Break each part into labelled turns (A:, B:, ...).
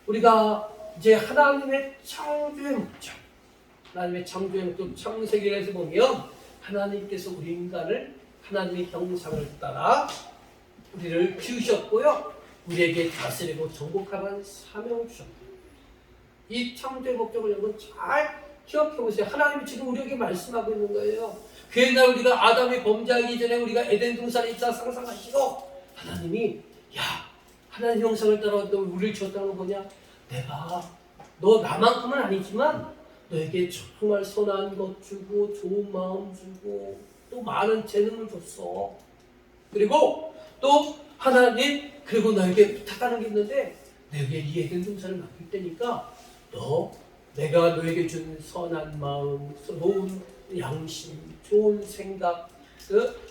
A: 우리가 이제 하나님의 창조의 목적, 하나님의 창조의 목적, 창세기에서 보면 하나님께서 우리 인간을 하나님의 형상을 따라 우리를 키우셨고요, 우리에게 다스리고 정복하라는 사명을 주셨습니다. 이 창조의 목적을 여러분 잘 기억해 보세요. 하나님이 지금 우리에게 말씀하고 있는 거예요. 그 옛날 우리가 아담이 범죄하기 전에 우리가 에덴 동산에 있자 상상하시고, 하나님이 하나님 형상을 따라 너 우리를 지었다는 거 뭐냐? 내가 너 나만큼은 아니지만 너에게 정말 선한 것 주고 좋은 마음 주고 또 많은 재능을 줬어. 그리고 또 하나님, 그리고 너에게 부탁하는 게 있는데, 너에게 이 에덴 동산을 맡길 테니까 내가 너에게 준 선한 마음, 좋은 양심, 좋은 생각,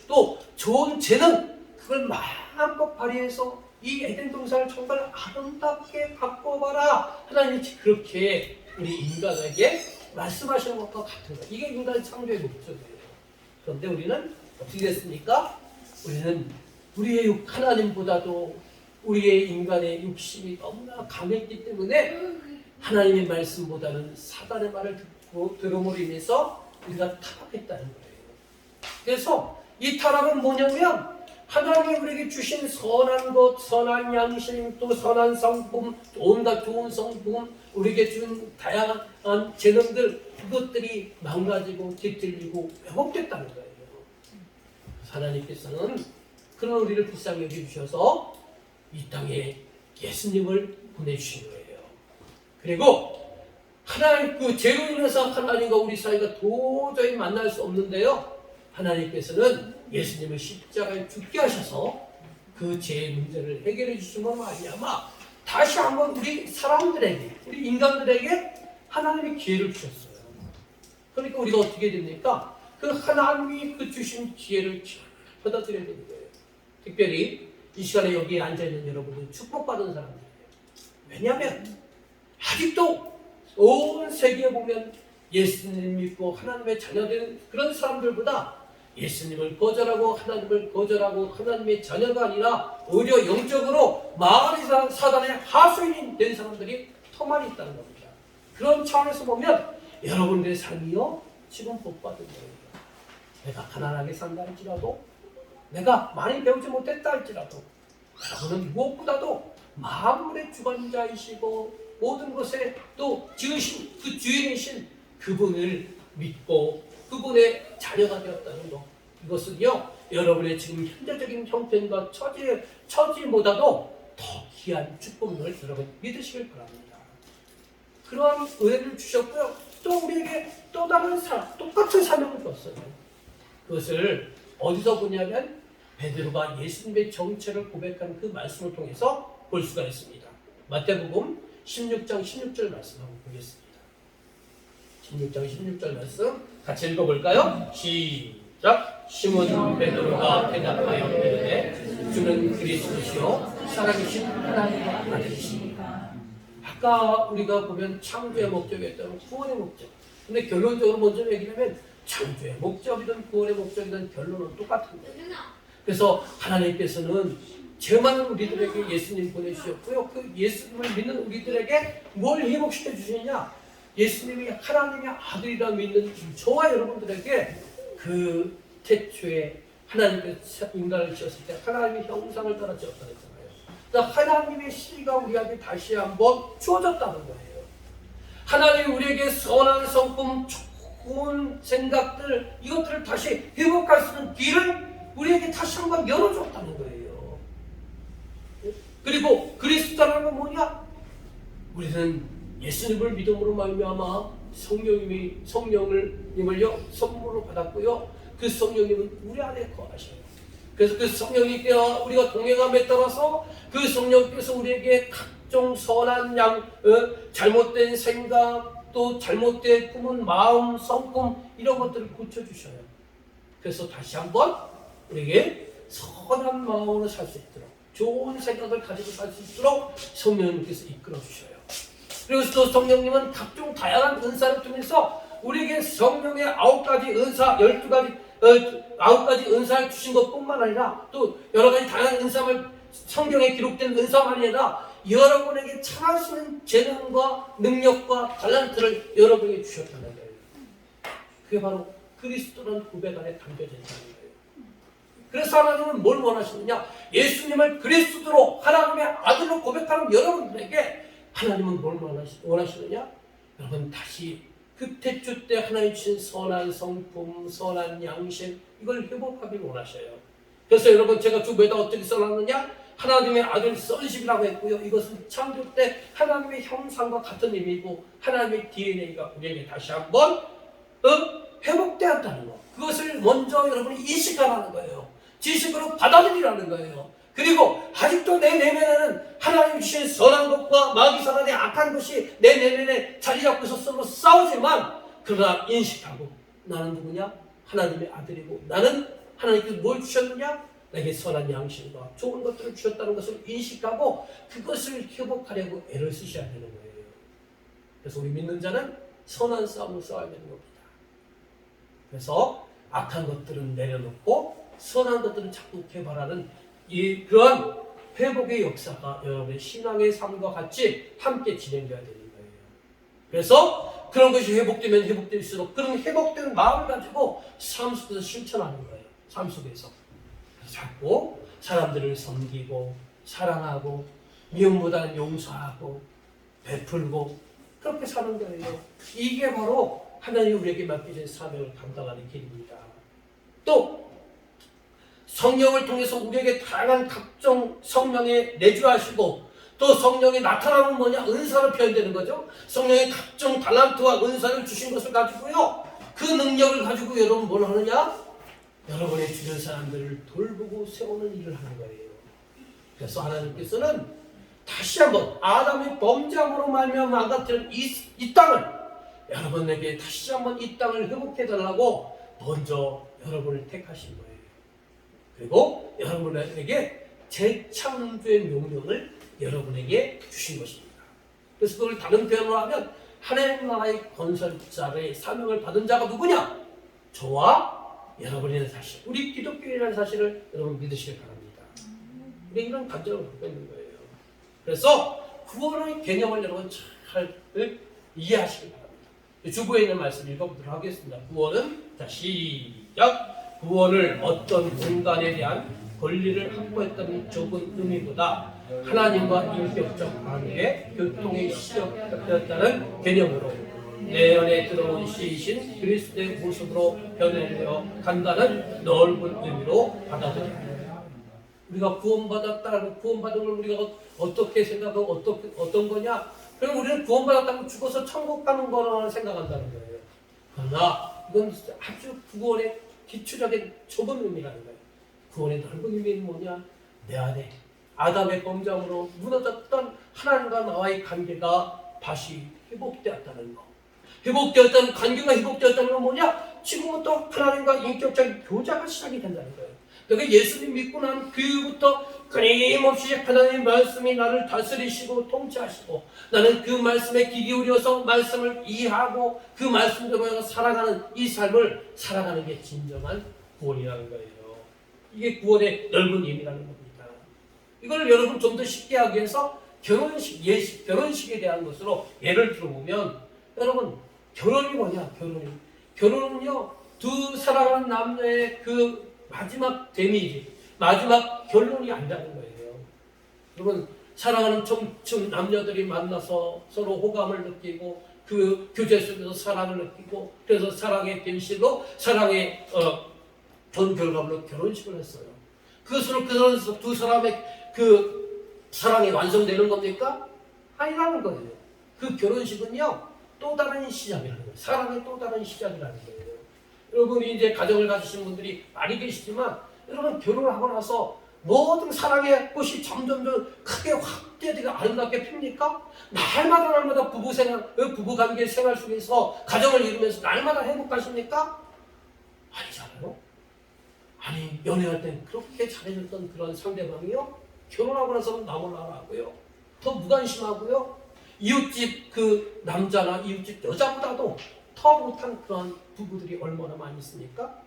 A: 또 좋은 재능, 그걸 마음껏 발휘해서 이 에덴 동산을 정말 아름답게 바꿔봐라. 하나님이 그렇게 우리 인간에게 말씀하시는 것과 같은 거예요. 이게 인간의 창조의 목적이에요. 그런데 우리는 어떻게 됐습니까? 우리는 우리의 하나님보다도 우리의 인간의 욕심이 너무나 강했기 때문에 하나님의 말씀보다는 사단의 말을 듣고 들음으로 인해서 우리가 타락했다는 거예요. 그래서 이 타락은 뭐냐면, 하나님이 우리에게 주신 선한 것, 선한 양심, 또 선한 성품, 온갖 좋은 성품, 우리에게 준 다양한 재능들, 그것들이 망가지고 뒤틀리고 왜곡됐다는 거예요. 하나님께서는 그런 우리를 불쌍히 여겨주셔서 이 땅에 예수님을 보내주신 거예요. 그리고 하나님, 그 죄로 인해서 하나님과 우리 사이가 도저히 만날 수 없는데요, 하나님께서는 예수님을 십자가에 죽게 하셔서 그 죄의 문제를 해결해 주신 건 말이야마 다시 한번 우리 사람들에게, 우리 인간들에게 하나님이 기회를 주셨어요. 그러니까 우리가 어떻게 됩니까? 그 하나님이 그 주신 기회를 받아들여야 되는 거예요. 특별히 이 시간에 여기에 앉아있는 여러분들 축복받은 사람들이에요. 왜냐하면 아직도 온 세계에 보면 예수님 믿고 하나님의 자녀된 그런 사람들보다 예수님을 거절하고 하나님을 거절하고 하나님의 자녀가 아니라 오히려 영적으로 마귀 사단의 하수인이 된 사람들이 더 많이 있다는 겁니다. 그런 차원에서 보면 여러분들의 삶이요, 지금 복받은 거예요. 내가 가난하게 산다 할지라도, 내가 많이 배우지 못했다 할지라도, 여러분은 무엇보다도 만물의 주관자이시고 모든 것에 또 지으신 그 주인이신 그분을 믿고 그분의 자녀가 되었다는 것, 이것은요, 여러분의 지금 현재적인 형편과 처지보다도 더 귀한 축복을 여러분 믿으시길 바랍니다. 그러한 은혜를 주셨고요, 또 우리에게 또 다른 똑같은 사명을 줬어요. 그것을 어디서 보냐면 베드로가 예수님의 정체를 고백한 그 말씀을 통해서 볼 수가 있습니다. 마태복음 16장 16절 말씀 한번 보겠습니다. 16장 16절 말씀 같이 읽어볼까요? 시작! 시몬 베드로가 대답하여 이르되 주는 그리스도시요 살아계신 하나님의 아들이시니까. 아까 우리가 보면 창조의 목적이었다면 구원의 목적. 근데 결론적으로 먼저 얘기하면 창조의 목적이든 구원의 목적이든 결론은 똑같은 거예요. 그래서 하나님께서는 죄 많은 우리들에게 예수님 보내주셨고요, 그 예수님을 믿는 우리들에게 뭘 회복시켜 주시느냐? 예수님이 하나님의 아들이라 믿는 저와 여러분들에게 그 태초에 하나님께서 인간을 지었을 때 하나님의 형상을 따라 지었다고 했잖아요. 그러니까 하나님의 씨가 우리에게 다시 한번 주어졌다는 거예요. 하나님이 우리에게 선한 성품, 좋은 생각들, 이것들을 다시 회복할 수 있는 길을 우리에게 다시 한번 열어줬다는 거예요. 그리고 그리스도라는 건 뭐냐? 우리는 예수님을 믿음으로 말미암아 성령님을요 선물로 받았고요, 그 성령님은 우리 안에 거하셔요. 그래서 그 성령님께와 우리가 동행함에 따라서 그 성령께서 우리에게 각종 선한 잘못된 생각, 또 잘못된 품은 마음, 성품, 이런 것들을 고쳐주셔요. 그래서 다시 한번 우리에게 선한 마음으로 살 수 있도록, 좋은 생각을 가지고 살 수 있도록 성령님께서 이끌어 주셔요. 그리고 또 성령님은 각종 다양한 은사를 통해서 우리에게 성령의 9가지 은사, 9가지 은사를 주신 것뿐만 아니라 또 여러 가지 다양한 은사를 성경에 기록된 은사만 아니라 여러분에게 잘할 수 있는 재능과 능력과 달란트를 여러분에게 주셨다는 거예요. 그게 바로 그리스도라는 고백 안에 담겨져 있다는 거예요. 그래서 하나님은 뭘 원하시느냐? 예수님을 그리스도로 하나님의 아들로 고백하는 여러분들에게 하나님은 뭘 원하시느냐? 여러분 다시 그때주 때 하나님 주신 선한 성품, 선한 양심 이걸 회복하길 원하셔요. 그래서 여러분 제가 주보에다 어떻게 써놨느냐? 하나님의 아들 sonship이라고 했고요. 이것은 창조 때 하나님의 형상과 같은 의미고 하나님의 DNA가 우리에게 다시 한번 회복되었다는 것. 그것을 먼저 여러분이 인식하라는 거예요. 지식으로 받아들이라는 거예요. 그리고 아직도 내 내면에는 하나님 주신 선한 것과 마귀 사단의 악한 것이 내 내면에 자리 잡고 서로 싸우지만 그러나 인식하고 나는 누구냐? 하나님의 아들이고 나는 하나님께서 뭘 주셨느냐? 내게 선한 양심과 좋은 것들을 주셨다는 것을 인식하고 그것을 회복하려고 애를 쓰셔야 되는 거예요. 그래서 우리 믿는 자는 선한 싸움을 싸워야 되는 겁니다. 그래서 악한 것들은 내려놓고 선한 것들을 자꾸 개발하는 그런 회복의 역사가 여러분의 신앙의 삶과 같이 함께 진행되어야 되는 거예요. 그래서 그런 것이 회복되면 회복될수록 그런 회복된 마음을 가지고 삶 속에서 실천하는 거예요. 삶 속에서. 자꾸 사람들을 섬기고 사랑하고 미움보다는 용서하고 베풀고 그렇게 사는 거예요. 이게 바로 하나님이 우리에게 맡기신 사명을 감당하는 길입니다. 또 성령을 통해서 우리에게 다양한 각종 성령에 내주하시고 또 성령이 나타나면 뭐냐? 은사로 표현되는 거죠. 성령의 각종 달란트와 은사를 주신 것을 가지고요. 그 능력을 가지고 여러분 뭘 하느냐? 여러분의 주변 사람들을 돌보고 세우는 일을 하는 거예요. 그래서 하나님께서는 다시 한번 아담의 범죄함으로 말미암아 망가뜨린 이 땅을 여러분에게 다시 한번 이 땅을 회복해달라고 먼저 여러분을 택하신 거예요. 그리고 여러분에게 재창조의 명령을 여러분에게 주신 것입니다. 그래서 그걸 다른 표현으로 하면 하나님 나라의 건설자의 사명을 받은 자가 누구냐? 저와 여러분이라는 사실, 우리 기독교인이라는 사실을 여러분 믿으시길 바랍니다. 우리 이런 감정을 갖고 있는 거예요. 그래서 구원의 개념을 여러분 잘 이해하시길 바랍니다. 주부에 있는 말씀 읽어보도록 하겠습니다. 구원은 자 시작. 구원을 어떤 공간에 대한 권리를 확보했다는 좁은 의미보다 하나님과 인격적 관계, 교통의 시작되었다는 개념으로 내 안에 들어온 씨이신 그리스도의 모습으로 변해되어 간다는 넓은 의미로 받아들입니다. 우리가 구원받았다고 구원받은 걸 우리가 어떻게 생각하고 어떤 거냐? 그럼 우리는 구원받았다고 죽어서 천국 가는 거라고 생각한다는 거예요. 그러나 이건 아주 구원의 기초적인 좁은 의미라는 거예요. 구원의 넓은 의미는 뭐냐? 내 안에 아담의 범죄함으로 무너졌던 하나님과 나와의 관계가 다시 회복되었다는 거. 회복되었다는 관계가 회복되었다는 건 뭐냐? 지금부터 하나님과 인격적인 교제가 시작이 된다는 거예요. 그러니까 예수님 믿고 난 그부터 끊임없이 하나님의 말씀이 나를 다스리시고 통치하시고 나는 그 말씀에 귀 기울여서 말씀을 이해하고 그 말씀대로 살아가는 이 삶을 살아가는 게 진정한 구원이라는 거예요. 이게 구원의 넓은 의미라는 겁니다. 이걸 여러분 좀 더 쉽게 하기 위해서 결혼식에 대한 것으로 예를 들어보면 여러분 결혼이 뭐냐? 결혼은요 두 사랑하는 남녀의 그 마지막 대미이지 마지막 결론이 아니라는 거예요. 여러분 사랑하는 청춘 남녀들이 만나서 서로 호감을 느끼고 그 교제 속에서 사랑을 느끼고 그래서 사랑의 변실로 사랑의 전 결과물로 결혼식을 했어요. 그것으로 두 사람의 그 사랑이 완성되는 겁니까? 아니라는 거예요. 그 결혼식은요 또 다른 시작이라는 거예요. 사랑의 또 다른 시작이라는 거예요. 여러분이 이제 가정을 가지신 분들이 많이 계시지만 여러분 결혼하고 나서 모든 사랑의 꽃이 점점 더 크게 확대되고 아름답게 핍니까? 날마다 부부관계 생활 속에서 가정을 이루면서 날마다 행복하십니까? 아니잖아요. 아니 연애할 땐 그렇게 잘해줬던 그런 상대방이요 결혼하고 나서는 나몰라라고요. 더 무관심하고요. 이웃집 그 남자나 이웃집 여자보다도 더 못한 그런 부부들이 얼마나 많이 있습니까?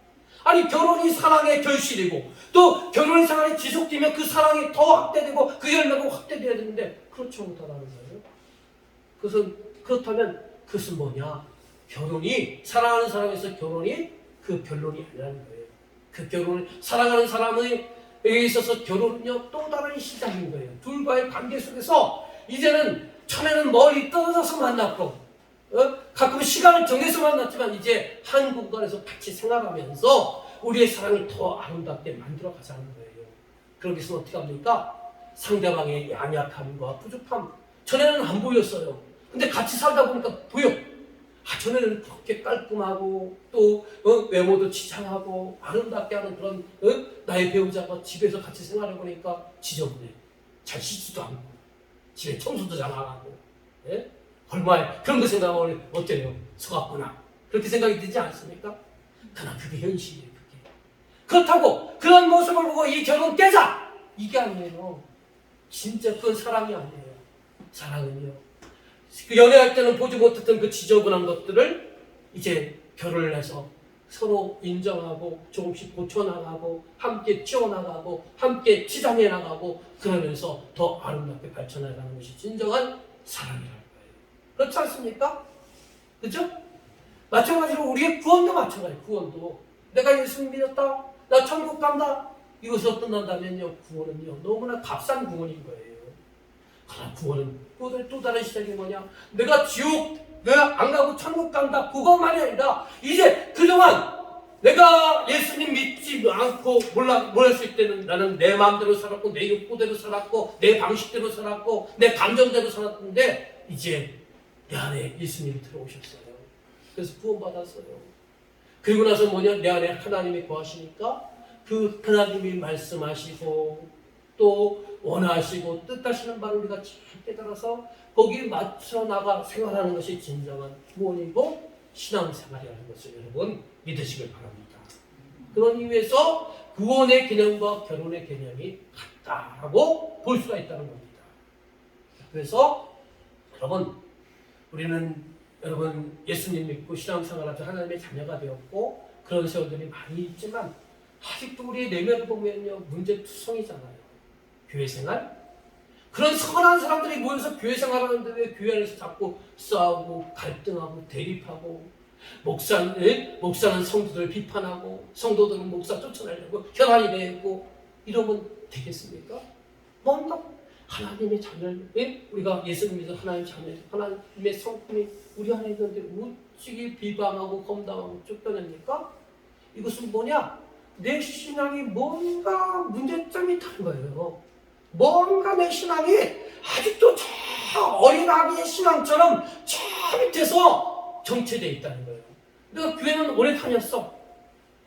A: 아니 결혼이 사랑의 결실이고 또 결혼 생활이 지속되면 그 사랑이 더 확대되고 그 열매가 확대돼야 되는데 그렇지 못하다는 거예요. 그렇다면 그것은 뭐냐? 결혼이 사랑하는 사람에서 결혼이 그 결론이 아니라는 거예요. 그 결혼을 사랑하는 사람에 있어서 결혼은요 또 다른 시작인 거예요. 둘과의 관계 속에서 이제는 처음에는 멀리 떨어져서 만났고 가끔 시간을 정해서 만났지만 이제 한 공간에서 같이 생활하면서 우리의 사랑을 더 아름답게 만들어 가자는 거예요. 그러기 위해서는 어떻게 합니까? 상대방의 연약함과 부족함 전에는 안 보였어요. 근데 같이 살다 보니까 보여. 전에는 그렇게 깔끔하고 또 외모도 치장하고 아름답게 하는 그런 나의 배우자가 집에서 같이 생활해 보니까 지저분해. 잘 씻지도 않고 집에 청소도 잘 안 하고 얼마에 그런 거 생각하면 어때요? 속았구나. 그렇게 생각이 들지 않습니까? 그러나 그게 현실이에요. 그게. 그렇다고 그런 모습을 보고 이 결혼 깨자! 이게 아니에요. 진짜 그건 사랑이 아니에요. 사랑은요. 그 연애할 때는 보지 못했던 그 지저분한 것들을 이제 결혼을 해서 서로 인정하고 조금씩 고쳐나가고 함께 치워나가고 함께 치장해 나가고 그러면서 더 아름답게 발전해가는 것이 진정한 사랑이라는 거예요. 그렇지 않습니까? 그렇죠? 마찬가지로 우리의 구원도 마찬가지예요. 구원도 내가 예수님 믿었다 나 천국 간다 이것으로 끝난다면요 구원은요 너무나 값싼 구원인 거예요. 그러나 구원은 또 다른 시작이 뭐냐? 내가 지옥 내가 안 가고 천국 간다 그것만이 아니라 이제 그동안 내가 예수님 믿지 않고 몰랐을 때는 나는 내 마음대로 살았고 내 욕구대로 살았고 내 방식대로 살았고 내 감정대로 살았는데 이제 내 안에 예수님이 들어오셨어요. 그래서 구원받았어요. 그리고 나서 뭐냐? 내 안에 하나님이 거하시니까 그 하나님이 말씀하시고 또 원하시고 뜻하시는 바를 우리가 잘 깨달아서 거기에 맞춰 나가 생활하는 것이 진정한 구원이고 신앙생활이라는 것을 여러분 믿으시길 바랍니다. 그런 이유에서 구원의 개념과 결혼의 개념이 같다라고 볼 수가 있다는 겁니다. 그래서 여러분 예수님 믿고 신앙생활하면서 하나님의 자녀가 되었고 그런 세월들이 많이 있지만 아직도 우리의 내면을 보면요 문제투성이잖아요. 교회생활? 그런 선한 사람들이 모여서 교회생활하는데 왜 교회 안에서 자꾸 싸우고 갈등하고 대립하고 목사는 성도들을 비판하고 성도들은 목사 쫓아내려고 혈안이 되고 이러면 되겠습니까? 뭔가 하나님의 자녀에 우리가 예수님 믿어 하나님의 자녀에서 하나님의 성품이 우리 안에 있는데 우찌게 비방하고 검담하고 쫓겨냅니까? 이것은 뭐냐? 내 신앙이 뭔가 문제점이 있다는 거예요. 뭔가 내 신앙이 아직도 저 어린아기의 신앙처럼 저 밑에서 정체되어 있다는 거예요. 내가 교회는 오래 다녔어.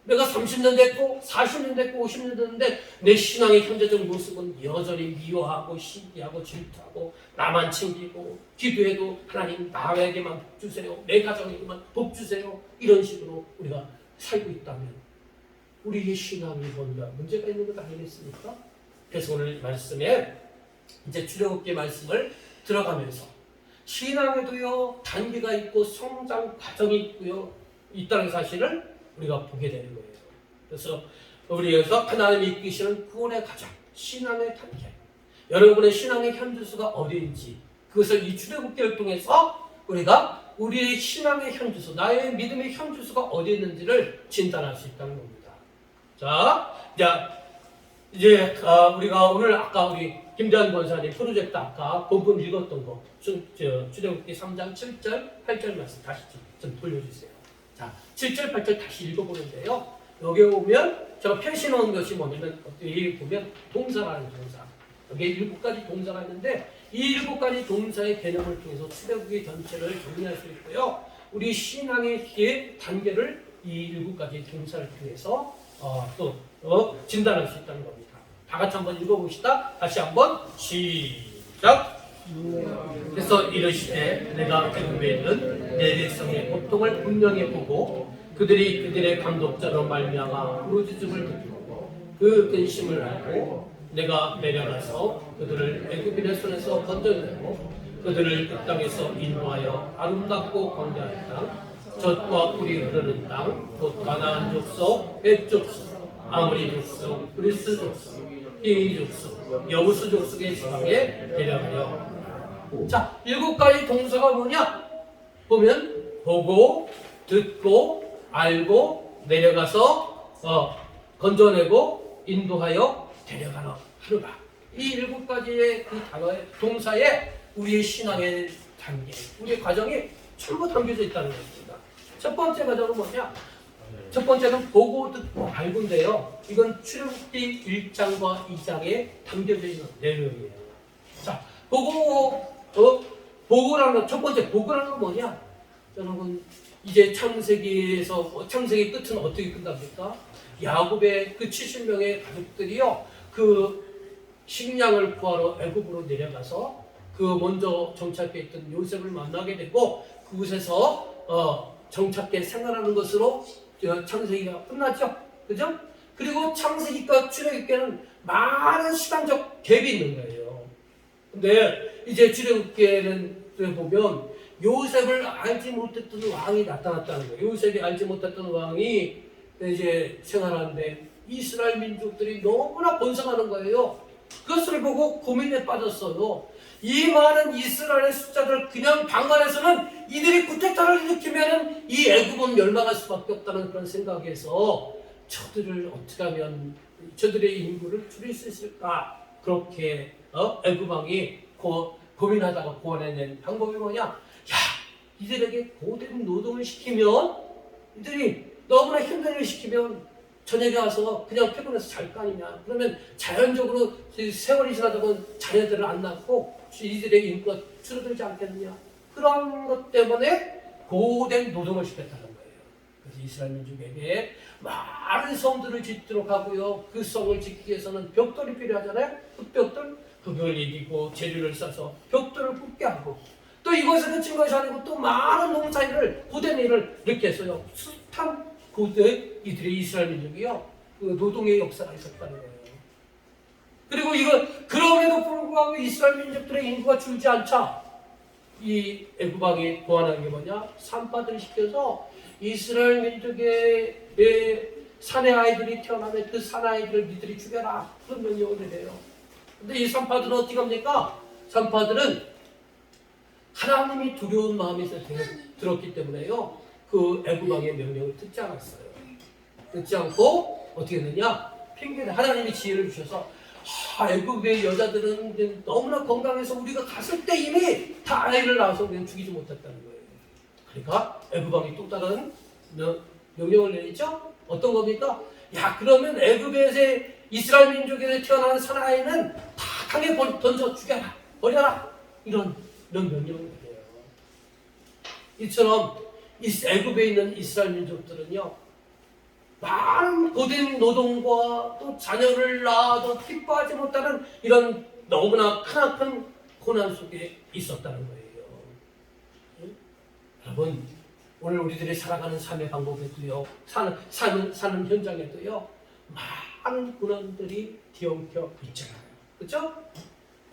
A: 내가 30년 됐고 40년 됐고 50년 됐는데 내 신앙의 현재적 모습은 여전히 미워하고 시기하고 질투하고 나만 챙기고 기도해도 하나님 나에게만 복 주세요. 내 가정에게만 복 주세요. 이런 식으로 우리가 살고 있다면 우리의 신앙이 뭔가 문제가 있는 것 아니겠습니까? 그래서 오늘 말씀에 이제 출애굽기 말씀을 들어가면서 신앙에도요 단계가 있고 성장 과정이 있다는 사실을 우리가 보게 되는 거예요. 그래서 우리에서 하나님이 이끄시는 구원의 과정, 신앙의 단계, 여러분의 신앙의 현주소가 어디인지 그것을 이 출애굽기를 통해서 우리가 우리의 신앙의 현주소, 나의 믿음의 현주소가 어디 있는지를 진단할 수 있다는 겁니다. 자, 이제 우리가 오늘 아까 우리 김대한 권사님 프로젝트 아까 본문 읽었던 거 출애굽기 3장 7절 8절 말씀 다시 좀 돌려주세요. 자, 7절 8절 다시 읽어보는데요. 여기 오면 제가 표시 놓은 것이 뭐냐면 여기 보면 동사라는 동사. 여기 7가지 동사가 있는데 이 7가지 동사의 개념을 통해서 출애굽기 전체를 정리할 수 있고요. 우리 신앙의 단계를 이 7가지 동사를 통해서 진단할 수 있다는 겁니다. 다 같이 한번 읽어봅시다. 다시 한번 시작. 그래서 이르시되 내가 애굽에 있는 내 백성의 고통을 분명히 보고 그들의 감독자로 말미암아 부르짖음을 듣고 그 근심을 알고 내가 내려가서 그들을 애굽인의 손에서 건져내고 그들을 그 땅에서 인도하여 아름답고 광대한 땅 젖과 꿀이 흐르는 땅, 곧 가나안 족속, 헷 족속, 아모리 족속, 그리스 족속, 히위 족속, 여부스 족속의 지방에 데려가려. 자, 7가지 동사가 뭐냐? 보면 보고, 듣고, 알고, 내려가서 건져내고, 인도하여 데려가라 하루라. 이 7가지의 그 단어의 동사에 우리의 신앙의 단계, 우리의 과정이 전부 담겨져 있다는 것입니다. 첫 번째 과정은 뭐냐? 첫 번째는 보고, 듣고, 알고인데요. 이건 출애굽기 1장과 2장에 담겨져 있는 내용이에요. 자, 보고라는 것, 첫 번째 보고라는 건 뭐냐? 여러분, 이제 창세기에서, 창세기 끝은 어떻게 끝납니까? 야곱의 그 70명의 가족들이요, 그 식량을 구하러 애굽으로 내려가서 그 먼저 정착해 있던 요셉을 만나게 되고 그곳에서 정착해 생활하는 것으로 창세기가 끝났죠. 그죠? 그리고 창세기과 출애굽기에는 많은 시간적 갭이 있는 거예요. 근데 이제 출애굽기에는 보면 요셉을 알지 못했던 왕이 나타났다는 거예요. 요셉이 알지 못했던 왕이 이제 생활하는데 이스라엘 민족들이 너무나 번성하는 거예요. 그것을 보고 고민에 빠졌어요. 이 많은 이스라엘의 숫자들 그냥 방관해서는 이들이 구태타를 일으키면 이 애굽은 멸망할 수밖에 없다는 그런 생각에서 저들을 어떻게 하면 저들의 인구를 줄일 수 있을까? 그렇게 애굽 왕이 고민하다가 고안해낸 방법이 뭐냐? 야, 이들에게 고된 노동을 시키면 이들이 너무나 힘든 일을 시키면 저녁에 와서 그냥 피곤해서 잘 거 아니냐. 그러면 자연적으로 세월이 지나다 보면 자녀들을 안 낳고 이들의 인구가 줄어들지 않겠느냐. 그런 것 때문에 고된 노동을 시켰다는 거예요. 그래서 이스라엘 민족에게 많은 성들을 짓도록 하고요. 그 성을 짓기 위해서는 벽돌이 필요하잖아요. 흙벽돌, 그걸 이기고 재료를 싸서 벽돌을 굽게 하고 또 이것에 그친 것이 아니고 또 많은 농사일을 고된 일을 이렇게 해서요. 숱한 고대 이들의 이스라엘 민족이요. 그 노동의 역사가 있었다는 거예요. 그리고 그럼에도 불구하고 이스라엘 민족들의 인구가 줄지 않자 이 애굽 왕이 고안한 게 뭐냐? 산파들을 시켜서 이스라엘 민족의 산의 아이들이 태어나면 그 산 아이들을 니들이 죽여라. 그런 명령을 내려요. 근데 이 산파들은 어떻게 합니까? 산파들은 하나님이 두려운 마음이 들었기 때문에요. 그 애굽 왕의 명령을 듣지 않았어요. 듣지 않고 어떻게 했느냐? 핑계를 하나님이 지혜를 주셔서 애굽의 여자들은 너무나 건강해서 우리가 갔을 때 이미 다 아이를 낳아서 우리는 죽이지 못했다는 거예요. 그러니까 애굽 왕이 또 다른 명령을 내리죠. 어떤 겁니까? 야, 그러면 애굽에서 이스라엘 민족에서 태어난 사나이는 다 강에 던져 죽여라, 버려라. 이런 명령을 내려요. 이처럼 애굽에 있는 이스라엘 민족들은요, 많은 고된 노동과 또 자녀를 낳아도 기뻐하지 못하는 이런 너무나 크나큰 고난 속에 있었다는 거예요. 응? 여러분, 오늘 우리들이 살아가는 삶의 방법에도요, 사는 현장에도요, 많은 고난들이 뒤엉켜 있잖아요. 그렇죠?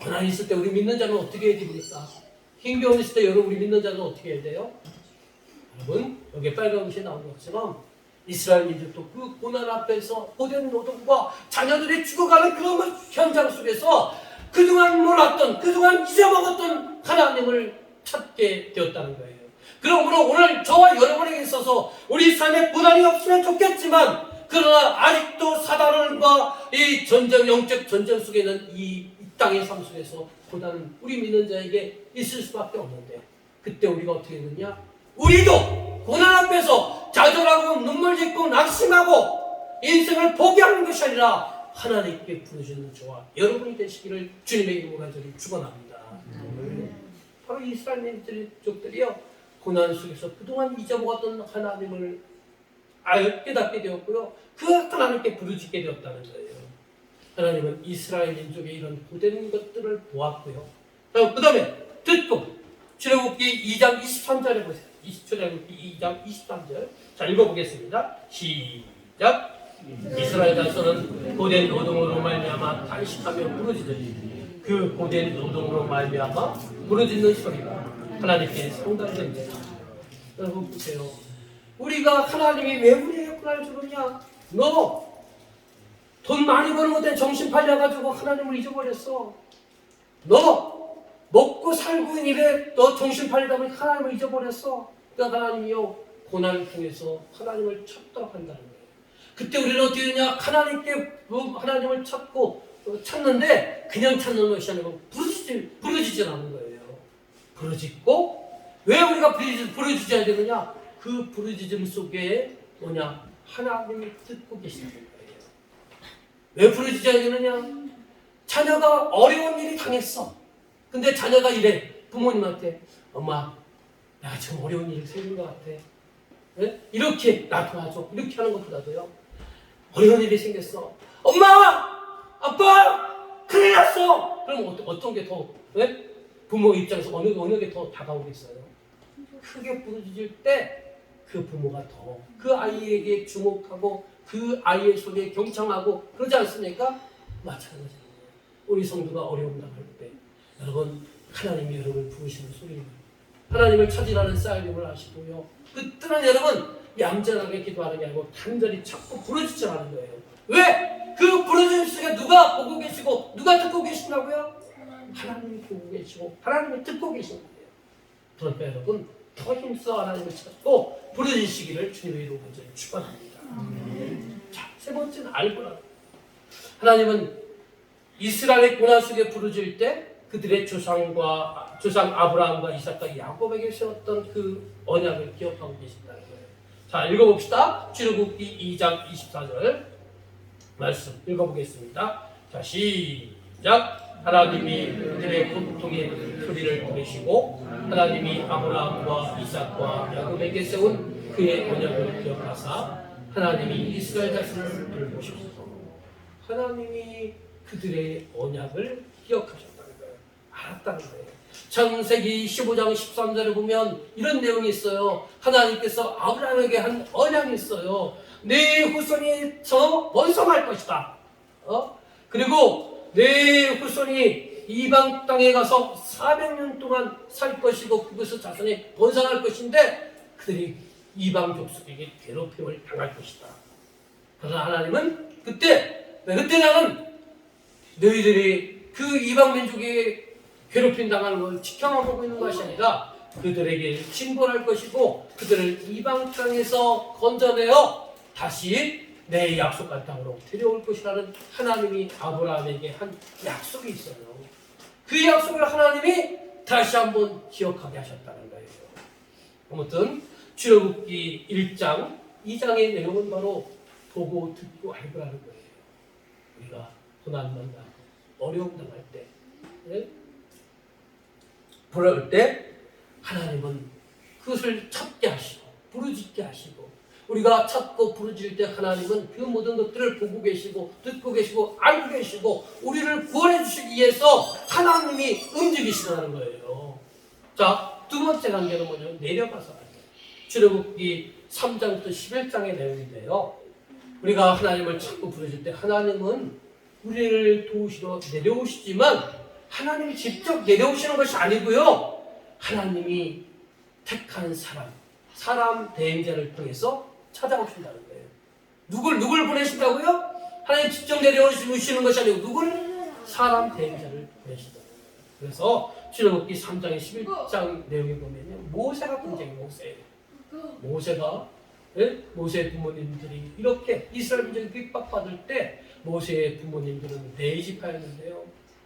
A: 고난이 있을 때 우리 믿는 자는 어떻게 해야 됩니까? 힘겨움 있을 때 여러분 우리 믿는 자는 어떻게 해야 돼요? 여러분, 여기 빨간 글씨에 나온 것처럼 이스라엘 민족도 그 고난 앞에서 고된 노동과 자녀들이 죽어가는 그 현장 속에서 그동안 몰랐던, 그동안 잊어먹었던 하나님을 찾게 되었다는 거예요. 그러므로 오늘 저와 여러분에게 있어서 우리 삶에 고난이 없으면 좋겠지만 그러나 아직도 사단과 이 전쟁, 영적 전쟁 속에 있는 이 땅의 삶 속에서 고난은 우리 믿는 자에게 있을 수밖에 없는데 그때 우리가 어떻게 했느냐? 우리도 고난 앞에서 좌절하고 눈물 짓고 낙심하고 인생을 포기하는 것이 아니라 하나님께 부르시는 저와 여러분이 되시기를 주님의 이름으로 간절히 축원합니다. 바로 이스라엘 민족들이요, 고난 속에서 그동안 잊어먹었던 하나님을 깨닫게 되었고요, 그 하나님께 부르짖게 되었다는 거예요. 하나님은 이스라엘 민족의 이런 고된 것들을 보았고요. 그 다음에 듣고 출애굽기 2장 23절에 보세요. 출애굽기 2장 23절. 자, 읽어보겠습니다. 시작. 이스라엘 자손은 고된 노동으로 말미암아 탄식하며 부르짖으니 그 고된 노동으로 말미암아 부르짖는 소리가 하나님께 상달됩니다. 여러분 보세요. 우리가 하나님이 왜 우리에게 고난을 주느냐? 너 돈 많이 버는 것에 정신 팔려가지고 하나님을 잊어버렸어. 너 먹고 살고 있는 일에 너 정신 팔리다 보니 하나님을 잊어버렸어. 그러니까 하나님이요, 고난을 통해서 하나님을 찾도록 한다는 거예요. 그때 우리는 어떻게 되냐? 하나님을 찾는데 그냥 찾는 것이 아니고 부르짖질 않는 거예요. 부르짖고, 왜 우리가 부르짖어야 되느냐? 그 부르짖음 속에 뭐냐? 하나님이 듣고 계시는 거예요. 왜 부르짖어야 되느냐? 자녀가 어려운 일이 당했어. 근데 자녀가 이래, 부모님한테, 엄마, 내가 지금 어려운 일이 생긴 것 같아. 네? 이렇게 나 도와줘. 이렇게 하는 것보다도요, 어려운 일이 생겼어. 엄마! 아빠! 큰일 났어! 그럼 어떤 게 더, 네? 부모 입장에서 어느 게 더 다가오겠어요? 크게 부르짖을 때 그 부모가 더 그 아이에게 주목하고 그 아이의 소리에 경청하고 그러지 않습니까? 마찬가지예요. 우리 성도가 어려움 당할 때 여러분, 하나님이 여러분을 부르시는 소리입니다. 하나님을 찾으라는 쌀림을 하시고요, 그 뜻은 여러분 얌전하게 기도하는 게 아니고 간절히 찾고 부르짖으라는 거예요. 왜? 그 부르짖음 속에 누가 보고 계시고 누가 듣고 계신다고요? 하나님이 보고 계시고 하나님이 듣고 계신 거예요. 그러니까 여러분, 더 힘써 하나님을 찾고 부르짖으시기를 주님의 이름으로 축원합니다. 자, 세 번째는 알고라. 하나님은 이스라엘의 고난 속에 부르짖을 때 그들의 조상 아브라함과 이삭과 야곱에게 세웠던 그 언약을 기억하고 계신다는 거예요. 자, 읽어봅시다. 출애굽기 2장 24절 말씀 읽어보겠습니다. 자, 시작. 하나님이 그들의 고통의 소리를 들으시고 하나님이 아브라함과 이삭과 야곱에게 세운 그의 언약을 기억하사 하나님이 이스라엘 자손을 돌보시소서. 하나님이 그들의 언약을 기억하셨다는 거예요. 알았다는 거예요. 창세기 15장 13절에 보면 이런 내용이 있어요. 하나님께서 아브라함에게 한 언약이 있어요. 네 후손이 저 번성할 것이다. 그리고 내 후손이 이방 땅에 가서 400년 동안 살 것이고 그것을 자손이 번성할 것인데 그들이 이방 족속에게 괴롭힘을 당할 것이다. 그러나 하나님은 그때 나는 너희들이 그 이방 민족에게 괴롭힘 당하는 걸 지켜만 보고 있는 것이 아니라 그들에게 징벌할 것이고 그들을 이방 땅에서 건져내어 다시 내 약속한 땅으로 데려올 것이라는 하나님이 아브라함에게 한 약속이 있어요. 그 약속을 하나님이 다시 한번 기억하게 하셨다는 거예요. 아무튼 출애굽기 1장 2장의 내용은 바로 보고 듣고 알고라는 거예요. 우리가 고난 만나고 어려움 당할 때, 부러울 때 하나님은 그것을 찾게 하시고 부르짖게 하시고, 우리가 찾고 부르짖을 때 하나님은 그 모든 것들을 보고 계시고 듣고 계시고 알고 계시고 우리를 구원해 주시기 위해서 하나님이 움직이시다는 거예요. 자, 두 번째 단계는 뭐냐면 내려가서 하는 거예요. 출애굽기 3장부터 11장의 내용인데요, 우리가 하나님을 찾고 부르짖을 때 하나님은 우리를 도우시러 내려오시지만 하나님이 직접 내려오시는 것이 아니고요, 하나님이 택한 사람 대행자를 통해서 찾아오신다는 거예요. 누굴 보내신다고요? 하나님 직접 내려오시는 것이 아니고 사람 대행자를 보내신다. 그래서 출애굽기 3장의 11장 내용에 보면 모세가 등장해요. 모세가 모세의 부모님들이 이렇게 이스라엘 민족이 핍박받을 때 모세의 부모님들은 네이지파였는데요,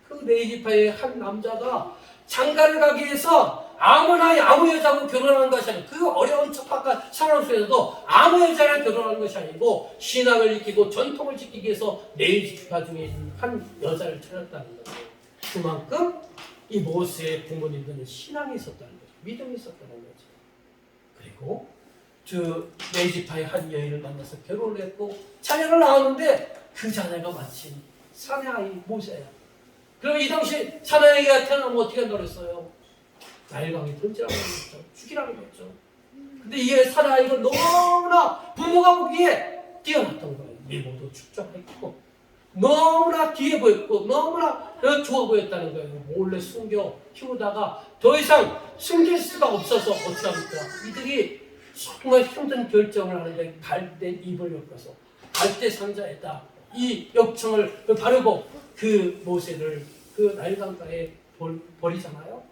A: 그 네이지파의 한 남자가 장가를 가기 위해서 아무 여자하고 결혼하는 것이 아니고, 그 어려운 척박한 상황 속에서도 아무 여자랑 결혼하는 것이 아니고 신앙을 지키고 전통을 지키기 위해서 네이지파 중에 있는 한 여자를 찾았다는 거예요. 그만큼 이 모세의 부모님들은 신앙이 있었다는 거죠. 믿음이 있었다는 거죠. 그리고 네이지파의 한 여인을 만나서 결혼을 했고 자녀를 낳았는데 그 자녀가 마침 사내 아이 모세야. 그럼 이 당시 사내 아이가 태어나면 어떻게 한다고 했어요? 나일강에 던지라고 했죠. 죽이라고 했죠. 근데 이 사내 아이가 너무나 부모가 보기에 뛰어났던 거예요. 미모도 축적했고 너무나 귀해 보였고 너무나 좋아 보였다는 거예요. 몰래 숨겨 키우다가 더 이상 숨길 수가 없어서 어떻게 합니까? 이들이 정말 힘든 결정을 하는데 갈대 입을 엮어서 갈대 상자에다 이 역청을 바르고 그 모세를 그 나일강가에 버리잖아요.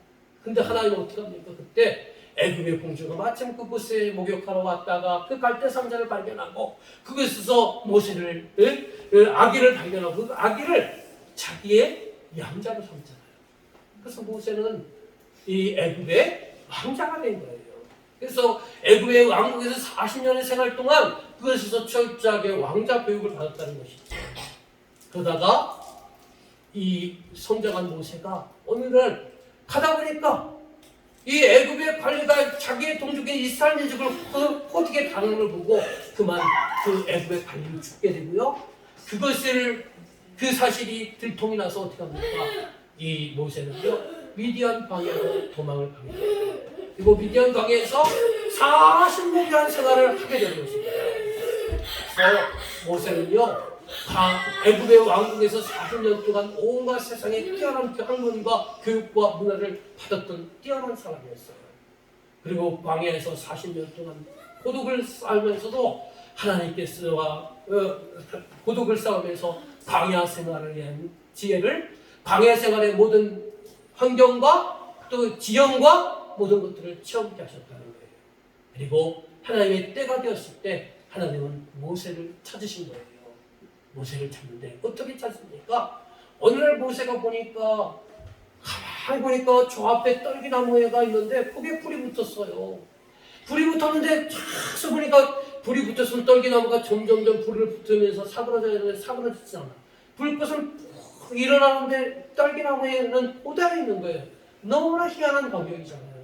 A: 근데 하나님은 어떻게 합니까? 그때 애굽의 공주가 마침 그곳에 목욕하러 왔다가 그 갈대 상자를 발견하고 그곳에서 모세를 아기를 발견하고 그 아기를 자기의 양자로 삼잖아요. 그래서 모세는 이 애굽의 왕자가 된 거예요. 그래서 애굽의 왕국에서 40년의 생활 동안 그것에서 철저하게 왕자 교육을 받았다는 것이죠. 그러다가 이 성장한 모세가 어느 날 가다 보니까 이 애굽의 관리가 자기의 동족인 이스라엘 민족을 호되게 당하는 걸 보고 그만 그 애굽의 관리를 죽게 되고요. 그 사실이 들통이 나서 어떻게 합니까? 이 모세는요 미디안 광야로 도망을 가게 됩니다. 그리고 미디안 광야에서 40년간 생활을 하게 되는 것입니다. 그래서 모세는요 애굽의 왕국에서 40년 동안 온갖 세상에 뛰어난 학문과 교육과 문화를 받았던 뛰어난 사람이었어요. 그리고 광야에서 40년 동안 고독을 쌓으면서도 하나님께서 고독을 쌓으면서 광야 생활을 위한 지혜를 광야 생활의 모든 환경과 또 지형과 모든 것들을 체험케 하셨다는 거예요. 그리고 하나님의 때가 되었을 때 하나님은 모세를 찾으신 거예요. 모세를 찾는데 어떻게 찾습니까? 어느 날 모세가 보니까 가만히 보니까 저 앞에 떨기나무가 있는데 거기에 불이 붙었어요. 불이 붙었는데 쫙 보니까 불이 붙었으면 떨기나무가 점점점 불을 붙으면서 사그라져야 되는데 사그라지지 않아. 불꽃은 푹 일어나는데 떨기나무에는 꼬다리 있는 거예요. 너무나 희한한 광경이잖아요.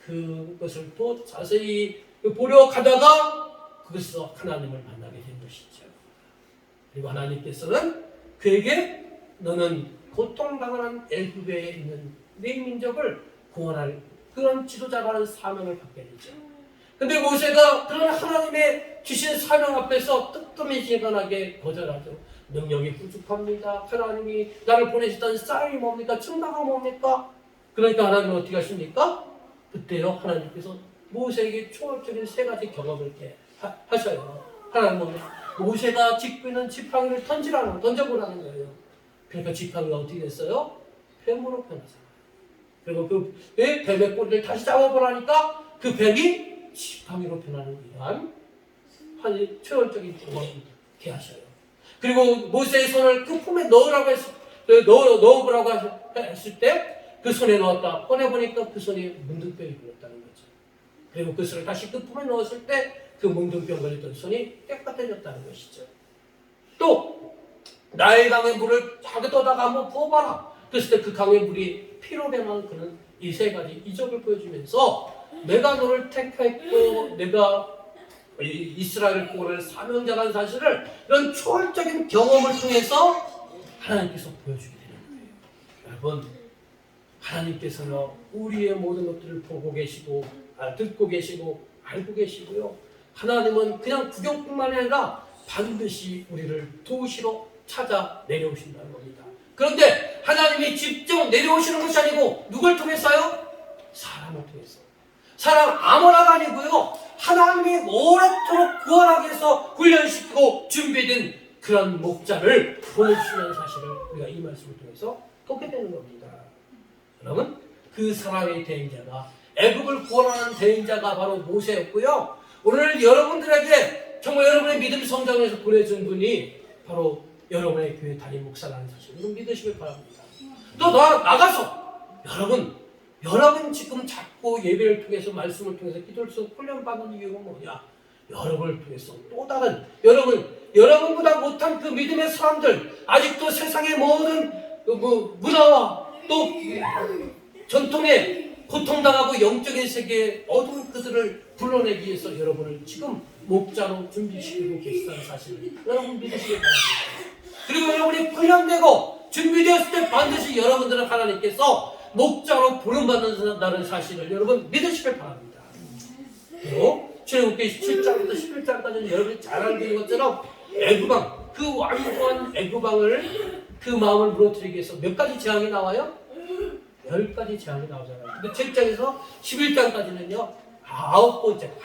A: 그것을 또 자세히 보려 가다가 그것에서 하나님을 만나게 된 것이죠. 그리고 하나님께서는 그에게 너는 고통당하는 애굽에 있는 네 민족을 구원할 그런 지도자라는 사명을 받게 되죠. 근데 모세가 그런 하나님의 주신 사명 앞에서 뜨끔해지거나게 거절하죠. 능력이 부족합니다. 하나님이 나를 보내셨다는 쌀이 뭡니까? 증거가 뭡니까? 그러니까 하나님은 어떻게 하십니까? 그때요 하나님께서 모세에게 초월적인 세 가지 경험을 이렇게 하셔요. 하나님은 모세가 짚고 있는 지팡이를 던져보라는 거예요. 그러니까 지팡이가 어떻게 됐어요? 뱀으로 변하잖아요. 그리고 그 뱀의 꼬리를 다시 잡아보라니까 그 뱀이 지팡이로 변하는 이러한 초월적인 경험을 이렇게 하셔요. 그리고 모세의 손을 그 품에 넣으라고 넣어보라고 했을 때 그 손에 넣었다 꺼내보니까 그 손이 문둥병이 걸렸다는 거죠. 그리고 그 손을 다시 그 품에 넣었을 때 그 문둥병 걸렸던 손이 깨끗해졌다는 것이죠. 또 나의 강의 물을 자기도다가 한번 부어봐라. 그랬을 때 그 강의 물이 피로 변하는 그는 이 세 가지 이적을 보여주면서 내가 너를 택했고 내가 이스라엘을 구원할 사명자라는 사실을 이런 초월적인 경험을 통해서 하나님께서 보여주게 되는 거예요. 여러분 하나님께서는 우리의 모든 것들을 보고 계시고 듣고 계시고 알고 계시고요. 하나님은 그냥 구경뿐만 아니라 반드시 우리를 도우시러 찾아 내려오신다는 겁니다. 그런데 하나님이 직접 내려오시는 것이 아니고 누굴 통해서요? 사람을 통해서. 사람 아무나가 아니고요. 하나님이 오랫도록 구원하기 위해서 훈련시키고 준비된 그런 목자를 보내주시는 사실을 우리가 이 말씀을 통해서 듣게 되는 겁니다. 여러분 그 사람의 대행자가 애굽을 구원하는 대행자가 바로 모세였고요. 오늘 여러분들에게 정말 여러분의 믿음 성장을 위해서 보내준 분이 바로 여러분의 교회 담임 목사라는 사실을 믿으시길 바랍니다. 또 나가서 여러분 지금 자꾸 예배를 통해서 말씀을 통해서 기도를 통해서 훈련받는 이유가 뭐냐? 여러분을 통해서 또 다른 여러분보다 못한 그 믿음의 사람들 아직도 세상의 모든 문화와 또 전통에 고통당하고 영적인 세계에 어두운 그들을 불러내기 위해서 여러분을 지금 목자로 준비시키고 계시다는 사실을 여러분 믿으시기 바랍니다. 그리고 여러분이 훈련되고 준비되었을 때 반드시 여러분들은 하나님께서 목자로 부름받는다는 사실을 여러분 믿으시길 바랍니다. 그리고 출애굽기 7장부터 11장까지는 여러분이 잘 알고 있는 것처럼 애굽왕, 그 완고한 애굽왕을 그 마음을 무너뜨리기 위해서 몇 가지 재앙이 나와요? 10가지 재앙이 나오잖아요. 근데 7장에서 11장까지는요 9번째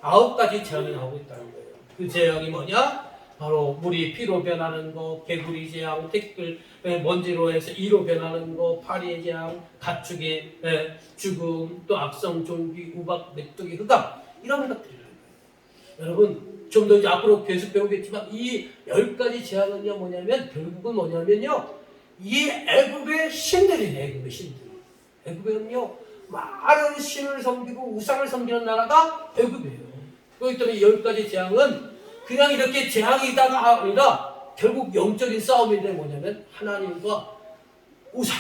A: 9가지 재앙이 나오고 있다는 거예요. 그 재앙이 뭐냐? 바로 물이 피로 변하는 거, 개구리 재앙, 태클, 먼지로 해서 이로 변하는 거, 파리의 재앙, 가축의 죽음, 또 악성 종기, 우박, 메뚜기, 흑암 이런 것들이라는 거예요. 여러분 좀 더 앞으로 계속 배우겠지만 이 10가지 재앙은요 뭐냐면 결국은 뭐냐면요 이 애굽의 신들이네. 애굽의 신들. 애굽은요 많은 신을 섬기고 우상을 섬기는 나라가 애굽이에요. 그렇기 때문에 10가지 재앙은 그냥 이렇게 재앙이다가 아니라 결국 영적인 싸움인데 뭐냐면 하나님과 우상,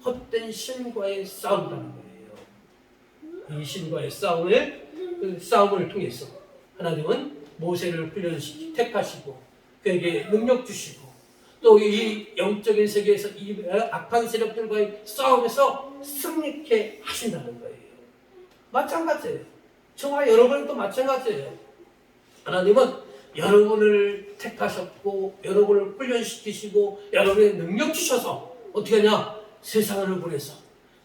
A: 헛된 신과의 싸움이라는 거예요. 이 신과의 싸움을 통해서 하나님은 모세를 훈련시키고 택하시고 그에게 능력 주시고 또 이 영적인 세계에서 이 악한 세력들과의 싸움에서 승리케 하신다는 거예요. 마찬가지예요. 저와 여러분도 마찬가지예요. 하나님은 여러분을 택하셨고 여러분을 훈련시키시고 여러분의 능력 주셔서 어떻게 하냐? 세상을 보내서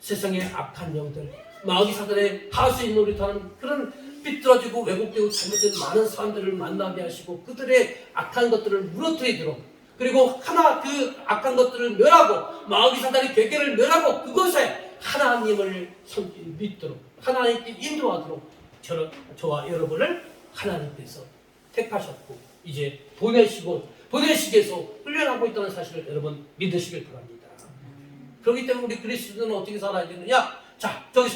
A: 세상의 악한 영들 마귀 사단의 하수인 노릇하는 그런 삐뚤어지고 왜곡되고 잘못된 많은 사람들을 만나게 하시고 그들의 악한 것들을 무너뜨리도록 그리고 하나 그 악한 것들을 멸하고 마귀 사단의 괴계를 멸하고 그것에 하나님을 믿도록 하나님께 인도하도록 저와 여러분을 하나님께서 택하셨고 이제 보내시기 위해서 훈련하고 있다는 사실을 여러분 믿으시길 바랍니다. 그렇기 때문에 우리 그리스도인은 어떻게 살아야 되느냐? 자, 저기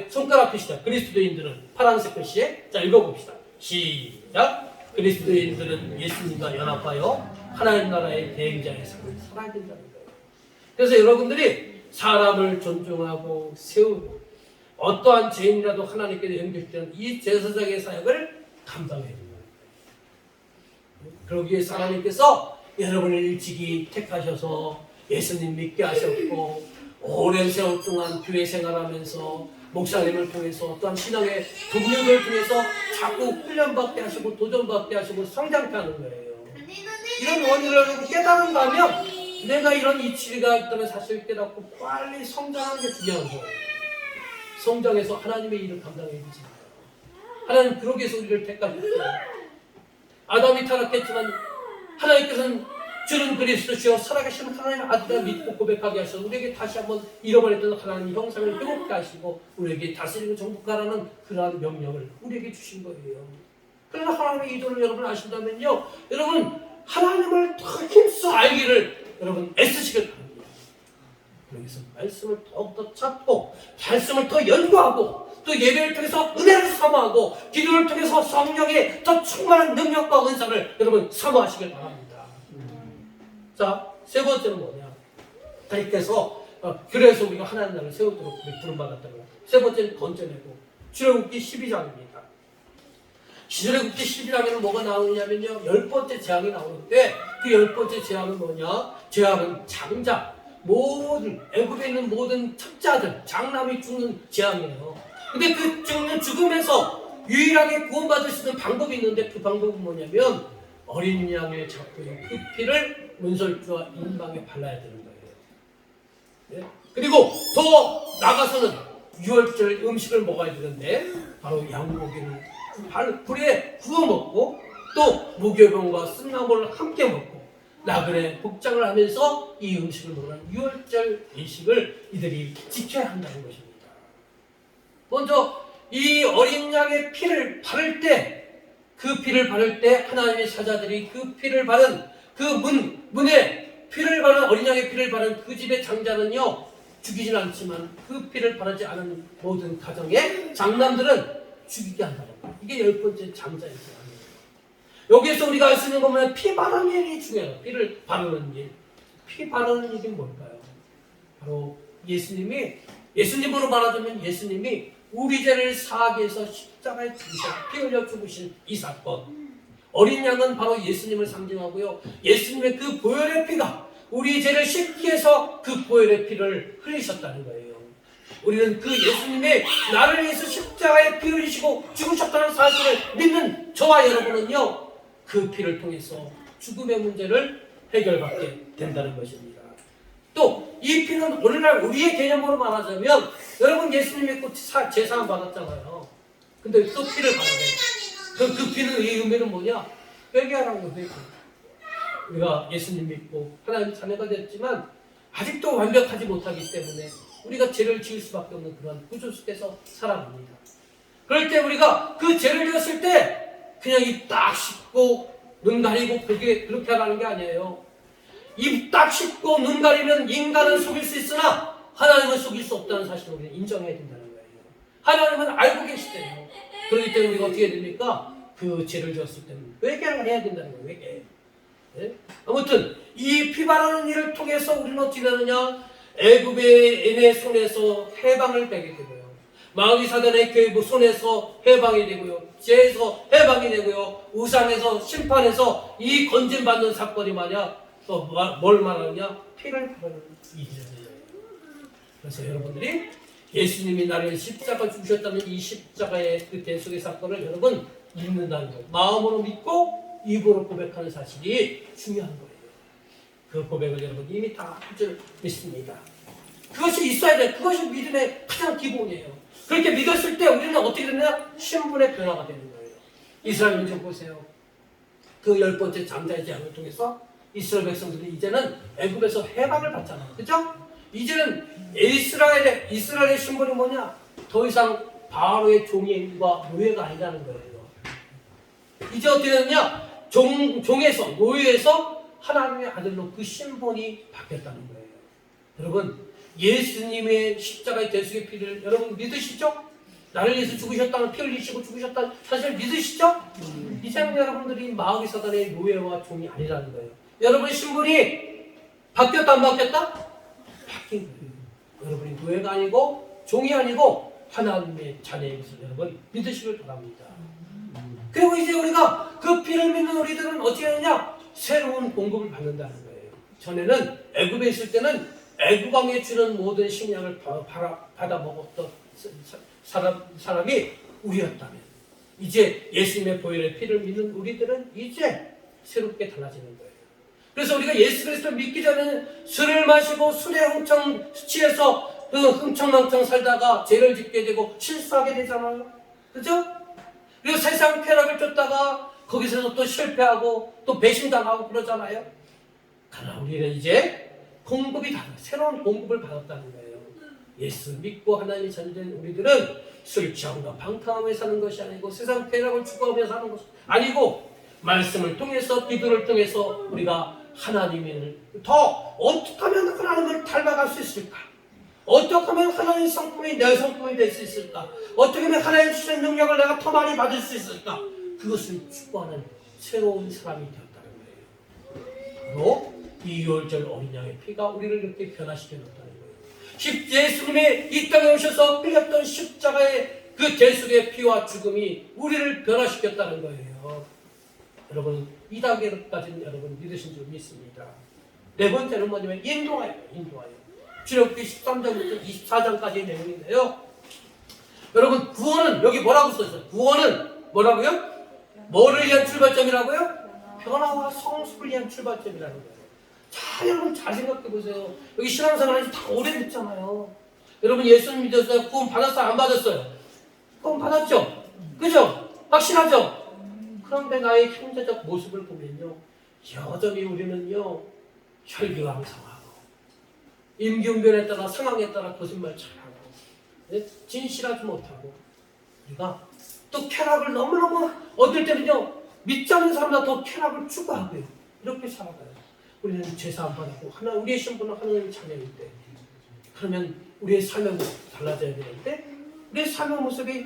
A: 손가락 표시다. 그리스도인들은 파란색 표시에 자 읽어봅시다. 시작. 그리스도인들은 예수님과 연합하여 하나님 나라의 대행자의 삶을 살아야 된다는 거예요. 그래서 여러분들이 사람을 존중하고 세우고 어떠한 죄인이라도 하나님께 연결되는 이 제사장의 사역을 감당해야 됩니다. 그러기 위해서 하나님께서 여러분을 일찍이 택하셔서 예수님 믿게 하셨고 오랜 세월 동안 교회 생활하면서 목사님을 통해서 또한 신앙의 동료들 통해서 자꾸 훈련받게 하시고 도전받게 하시고 성장케 하는 거예요. 이런 원리를 깨달은가 하면 내가 이런 이치가 있다는 사실을 깨닫고 빨리 성장하는 게 중요한 거예요. 성장해서 하나님의 일을 감당해야 되지. 하나님 그러기 위해서 우리를 택하셨어요. 아담이 타락했지만 하나님께서는 주는 그리스도시여 살아계신 하나님의 아들을 믿고 고백하게 하셔서 우리에게 다시 한번 잃어버렸던 하나님의 형상을 회복케 하시고 우리에게 다스리고 정복하라는 그러한 명령을 우리에게 주신 거예요. 그러나 하나님의 의도를 여러분 아신다면요, 여러분 하나님을 더 힘써 알기를 여러분 애쓰시길 바랍니다. 그래서 말씀을 더욱더 찾고 말씀을 더 연구하고 또 예배를 통해서 은혜를 사모하고 기도를 통해서 성령의 더 충만한 능력과 은사를 여러분 사모하시길 바랍니다. 자, 세 번째는 뭐냐? 하나님께서 그래서 우리가 하나님 나라를 세우도록 부름받았다는 거예요. 세 번째는 건져내고 출애굽기 12장입니다. 출애굽기 12장에는 뭐가 나오냐면요, 10번째 재앙이 나오는데 그 10번째 재앙은 뭐냐? 재앙은 장자, 모든 애굽에 있는 모든 첩자들, 장남이 죽는 재앙이에요. 근데 그 죽음에서 유일하게 구원받을 수 있는 방법이 있는데 그 방법은 뭐냐면 어린 양을 잡고 그 피를 문설주와 인방에 발라야 되는 거예요. 네? 그리고 더 나가서는 유월절 음식을 먹어야 되는데 바로 양고기를 불에 구워 먹고 또 무교병과 쓴나물을 함께 먹고 나그네 복장을 하면서 이 음식을 먹는 유월절 의식을 이들이 지켜야 한다는 것입니다. 먼저 이 어린 양의 피를 바를 때 그 피를 바를 때 하나님의 사자들이 그 피를 바른 그 문에 피를 바른 어린 양의 피를 바른 그 집의 장자는요 죽이진 않지만 그 피를 바르지 않은 모든 가정의 장남들은 죽이게 한다는 거예요. 이게 10번째 장자의 재앙이에요. 여기에서 우리가 알 수 있는 것은 피 바르는 일이 중요해요. 피를 바르는 일. 피 바르는 일이 뭘까요? 바로 예수님으로 말하자면 예수님이 우리 죄를 사하기 위해서 십자가에 죽으셔 피 흘려 죽으신 이 사건. 어린 양은 바로 예수님을 상징하고요. 예수님의 그 보혈의 피가 우리 죄를 씻기 위해서 그 보혈의 피를 흘리셨다는 거예요. 우리는 그 예수님의 나를 위해서 십자가에 피 흘리시고 죽으셨다는 사실을 믿는 저와 여러분은요, 그 피를 통해서 죽음의 문제를 해결받게 된다는 것입니다. 또 이 피는 오늘날 우리의 개념으로 말하자면 여러분 예수님 믿고 제사함 받았잖아요. 근데 또 피를 받아야 돼. 그 피는 이 의미는 뭐냐? 회개하라는 거예요. 회개. 우리가 예수님 믿고 하나님 자녀가 됐지만 아직도 완벽하지 못하기 때문에 우리가 죄를 지을 수밖에 없는 그런 구조 속에서 살아갑니다. 그럴 때 우리가 그 죄를 지었을 때 그냥 입 딱 씻고 눈 가리고 그렇게 하라는 게 아니에요. 입 딱 씻고 눈 가리면 인간은 속일 수 있으나 하나님은 속일 수 없다는 사실을 우리는 인정해야 된다는 거예요. 하나님은 알고 계시대요. 그렇기 때문에 우리가 어떻게 됩니까? 그 죄를 지었을 때는 회개를 해야 된다는 거예요. 회개. 네? 아무튼 이 피 바르는 일을 통해서 우리는 어떻게 되느냐? 애굽의 손에서 해방을 빼게 되고요. 마귀 사단의 그 손에서 해방이 되고요. 죄에서 해방이 되고요. 우상에서 심판에서 이 건진받는 사건이 만약 또 뭘 말하느냐? 피를 바르는 일이라는 거예요. 그래서 여러분들이 예수님이 나를 십자가 죽으셨다는 이 십자가의 그 대속의 사건을 여러분 믿는다는 거, 마음으로 믿고 입으로 고백하는 사실이 중요한 거예요. 그 고백을 여러분 이미 다 할 줄 믿습니다. 그것이 있어야 돼. 그것이 믿음의 가장 기본이에요. 그렇게 믿었을 때 우리는 어떻게 되느냐? 신분의 변화가 되는 거예요. 이스라엘 민족 보세요. 그 10번째 잠자의 재앙을 통해서 이스라엘 백성들이 이제는 애굽에서 해방을 받잖아요. 그죠? 이제는 이스라엘의 신분이 뭐냐? 더 이상 바로의 종과 노예가 아니라는 거예요. 이제 어떻게 되느냐? 종에서, 노예에서 하나님의 아들로 그 신분이 바뀌었다는 거예요. 여러분, 예수님의 십자가의 대속의 피를 여러분 믿으시죠? 나를 위해서 죽으셨다는, 피 흘리시고 죽으셨다는 사실 믿으시죠? 이제는 여러분들이 마귀 사단의 노예와 종이 아니라는 거예요. 여러분의 신분이 바뀌었다 안 바뀌었다? 바뀐 거예요. 여러분이 노예가 아니고 종이 아니고 하나님의 자녀인 것을 여러분 믿으시길 바랍니다. 그리고 이제 우리가 그 피를 믿는 우리들은 어떻게 하느냐? 새로운 공급을 받는다는 거예요. 전에는 애굽에 있을 때는 애굽 왕이 주는 모든 식량을 받아 먹었던 사람이 우리였다면 이제 예수님의 보혈의 피를 믿는 우리들은 이제 새롭게 달라지는 거예요. 그래서 우리가 예수 그리스도를 믿기 전에는 술을 마시고 술에 흥청 취해서 흥청망청 살다가 죄를 짓게 되고 실수하게 되잖아요. 그죠? 그리고 세상 쾌락을 쫓다가 거기서 또 실패하고 또 배신당하고 그러잖아요. 그러나 우리는 이제 공급이 달라요. 새로운 공급을 받았다는 거예요. 예수 믿고 하나님의 자녀된 우리들은 술 취함과 방탕함에 사는 것이 아니고 세상 쾌락을 추구하며 사는 것이 아니고 말씀을 통해서 기도를 통해서 우리가 하나님을 더 어떻게 하면 하나님을 닮아갈 수 있을까? 어떻게 하면 하나님의 성품이 내 성품이 될 수 있을까? 어떻게 하면 하나님 주시는 능력을 내가 더 많이 받을 수 있을까? 그것을 추구하는 새로운 사람이 되었다는 거예요. 바로 이 유월절 어린 양의 피가 우리를 이렇게 변화시켜 놓았다는 거예요. 예수님이 이 땅에 오셔서 흘렸던 십자가의 그 대속의 피와 죽음이 우리를 변화시켰다는 거예요. 여러분 이 단계까지는 여러분 믿으신 줄 믿습니다. 네 번째는 뭐냐면 인도하여. 출애굽기 13장부터 24장까지의 내용인데요. 여러분 구원은 여기 뭐라고 써있어요? 구원은 뭐라고요? 뭐를 위한 출발점이라고요? 변화와 성숙을 위한 출발점이라는 거예요. 자, 여러분 잘 생각해 보세요. 여기 신앙생활 다 오래됐잖아요. 여러분 예수님 믿었어요? 구원 받았어요? 안 받았어요? 구원 받았죠? 그죠? 확실하죠? 그런데 나의 현재적 모습을 보면요, 여전히 우리는요 혈기왕성하고 임기응변에 따라 상황에 따라 거짓말 잘하고 진실하지 못하고 우리가 또 쾌락을 너무너무 얻을 때는요 믿지 않는 사람보다 더 쾌락을 추구하고요. 이렇게 살아가요. 우리는 죄사함 받았고 우리의 신분은 하나님의 자녀일 때 그러면 우리의 삶의 모습이 달라져야 되는데 우리의 삶의 모습이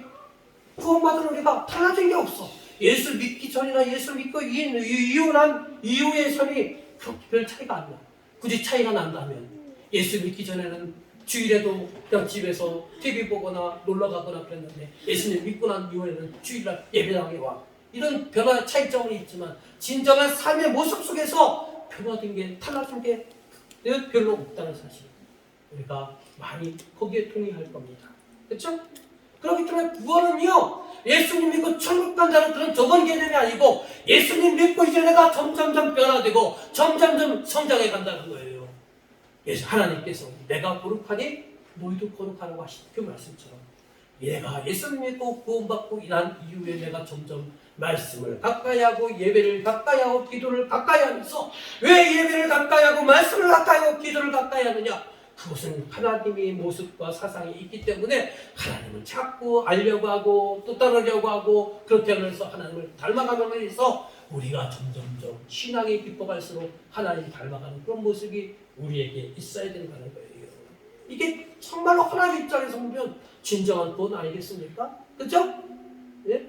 A: 구원받은 우리가 달라진 게 없어. 예수 믿기 전이나 예수 믿고 이혼한 이후의 삶이 그렇게 별 차이가 안 나. 굳이 차이가 난다면 예수 믿기 전에는 주일에도 그냥 집에서 TV 보거나 놀러 가거나 그랬는데 예수님 믿고 난 이후에는 주일날 예배당에 와. 이런 변화 차이점은 있지만 진정한 삶의 모습 속에서 변화된 게 달라진 게 별로 없다는 사실. 우리가 많이 거기에 동의할 겁니다. 그렇죠? 그렇기 때문에 구원은요 예수님 믿고 천국 간다는 그런 좁은 개념이 아니고 예수님 믿고 이제 내가 점점점 변화되고 점점점 성장해 간다는 거예요. 하나님께서 내가 거룩하니 너희도 거룩하라고 하신 그 말씀처럼 내가 예수님 믿고 구원받고 난 이후에 내가 점점 말씀을 가까이 하고 예배를 가까이 하고 기도를 가까이 하면서 왜 예배를 가까이 하고 말씀을 가까이 하고 기도를 가까이 하느냐? 그것은 하나님의 모습과 사상이 있기 때문에 하나님을 자꾸 알려고 하고 또 따르려고 하고 그렇게 하면서 하나님을 닮아가면서 해서 우리가 점점점 신앙이 깊어갈수록 하나님 닮아가는 그런 모습이 우리에게 있어야 된다는 거예요. 이게 정말로 하나님 입장에서 보면 진정한 구원 아니겠습니까? 그렇죠? 예?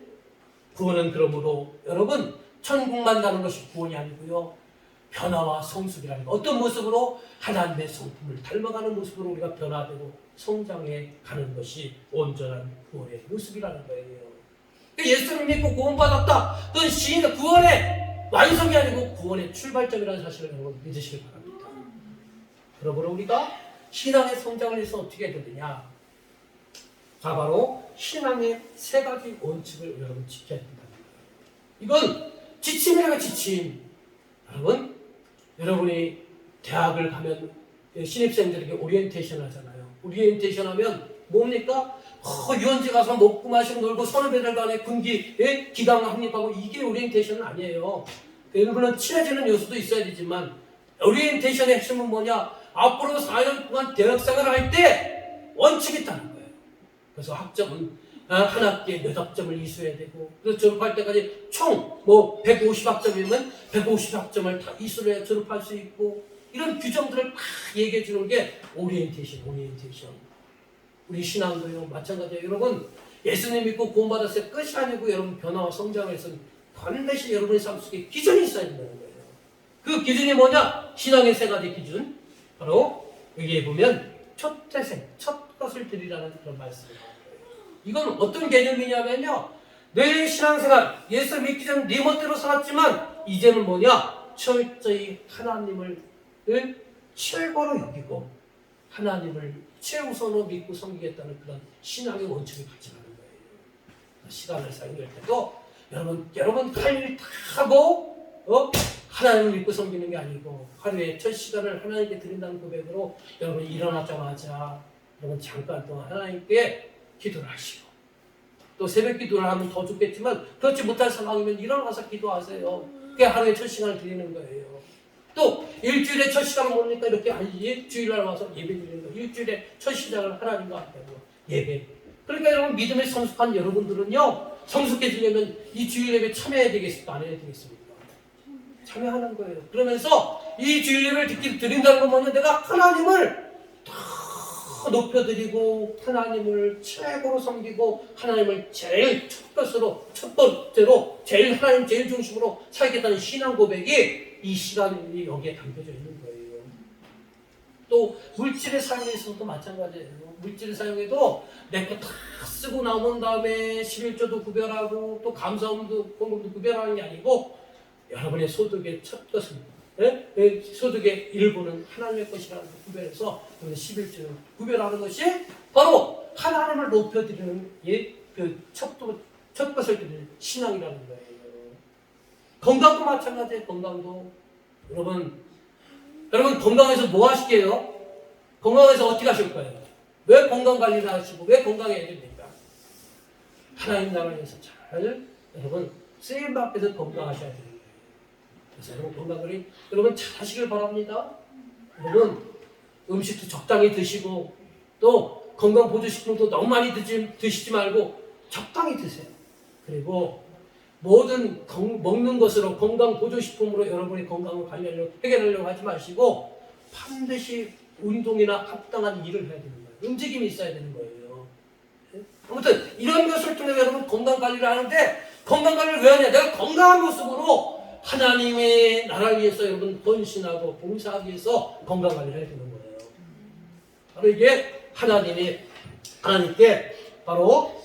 A: 구원은 그러므로 여러분 천국만 가는 것이 구원이 아니고요. 변화와 성숙이라는 것. 어떤 모습으로? 하나님의 성품을 닮아가는 모습으로 우리가 변화되고 성장해 가는 것이 온전한 구원의 모습이라는 거예요. 예수를 믿고 구원받았다. 그건 시인의 구원의 완성이 아니고 구원의 출발점이라는 사실을 여러분 믿으시길 바랍니다. 그러므로 우리가 신앙의 성장을 해서 어떻게 해야 되느냐? 바로 신앙의 세 가지 원칙을 여러분 지켜야 된다는 거예요. 이건 지침이에요, 지침. 여러분이 대학을 가면 신입생들에게 오리엔테이션 하잖아요. 오리엔테이션 하면 뭡니까? 유원지 가서 먹고 마시고 놀고 선후배들 간에 군기에 기강 확립하고 이게 오리엔테이션은 아니에요. 물론 친해지는 요소도 있어야 되지만 오리엔테이션의 핵심은 뭐냐? 앞으로 4년 동안 대학생활을 할 때 원칙이 있다는 거예요. 그래서 학점은 한 학기에 몇 학점을 이수해야 되고 그래서 졸업할 때까지 총 150학점이면 150학점을 다 이수를 해야 졸업할 수 있고 이런 규정들을 다 얘기해 주는 게 오리엔테이션. 우리 신앙도요 마찬가지예요. 여러분 예수님 믿고 구원받았을 때 끝이 아니고 여러분 변화와 성장을 해서는 반드시 여러분의 삶 속에 기준이 있어야 된다는 거예요. 그 기준이 뭐냐? 신앙의 세 가지 기준. 바로 여기에 보면 첫 태생, 첫 것을 드리라는 그런 말씀을 하는 거예요. 이건 어떤 개념이냐면요. 내 신앙생활, 예수 믿기 전 네 멋대로 살았지만 이제는 뭐냐? 철저히 하나님을 최고로 여기고 하나님을 최우선으로 믿고 섬기겠다는 그런 신앙의 원칙을 가지라는 거예요. 시간을 사용할 때도 여러분 할 일 다 하고 하나님을 믿고 섬기는 게 아니고 하루에 첫 시간을 하나님께 드린다는 고백으로 여러분이 일어나자마자 여러분 잠깐 동안 하나님께 기도를 하시고 또 새벽 기도를 하면 더 좋겠지만 그렇지 못할 상황이면 일어나서 기도하세요. 그게 하루에 첫 시간을 드리는 거예요. 또 일주일에 첫 시간은 뭡니까? 이렇게 주일날 와서 예배 드리는 거예요. 일주일에 첫 시작을 하나님과 함께 하고 예배. 그러니까 여러분 믿음에 성숙한 여러분들은요 성숙해지려면 이 주일 예배 참여해야 되겠습니까? 안 해야 되겠습니까? 참여하는 거예요. 그러면서 이 주일 예배를 드린다는 건 뭐냐? 내가 하나님을 더 높여드리고 하나님을 최고로 섬기고 하나님을 제일 첫 번째로 제일 하나님 제일 중심으로 살겠다는 신앙 고백이 이 시간이 여기에 담겨져 있는 거예요. 또 물질의 사용에서도 마찬가지예요. 물질의 사용에도 내 거 다 쓰고 나온 다음에 11조도 구별하고 또 감사함도 공금도 구별하는 게 아니고 여러분의 소득의 첫 것은 소득의 일부는 하나님의 것이라는 걸 구별해서 11조를 구별하는 것이 바로 하나님을 높여드리는 첫 것을 드리는 신앙이라는 거예요. 건강도 마찬가지예요. 건강도 여러분 건강해서 뭐 하실게요? 건강해서 어떻게 하실 거예요? 왜 건강 관리를 하시고 왜 건강해야 됩니까? 하나님 나라를 위해서 잘 여러분 쓰임 앞에서 건강하셔야 돼요. 그래서 여러분 건강관리 여러분 잘 하시길 바랍니다. 여러분 음식도 적당히 드시고 또 건강 보조식품도 너무 많이 드시지 말고 적당히 드세요. 그리고 모든 먹는 것으로 건강 보조식품으로 여러분의 건강을 관리하려고 해결하려고 하지 마시고 반드시 운동이나 합당한 일을 해야 되는 거예요. 움직임이 있어야 되는 거예요. 아무튼 이런 것을 통해서 여러분 건강관리를 하는데 건강관리를 왜 하냐? 내가 건강한 모습으로 하나님의 나라를 위해서 여러분 헌신하고 봉사하기 위해서 건강관리를 해야 되는 거예요. 바로 이게 하나님께 바로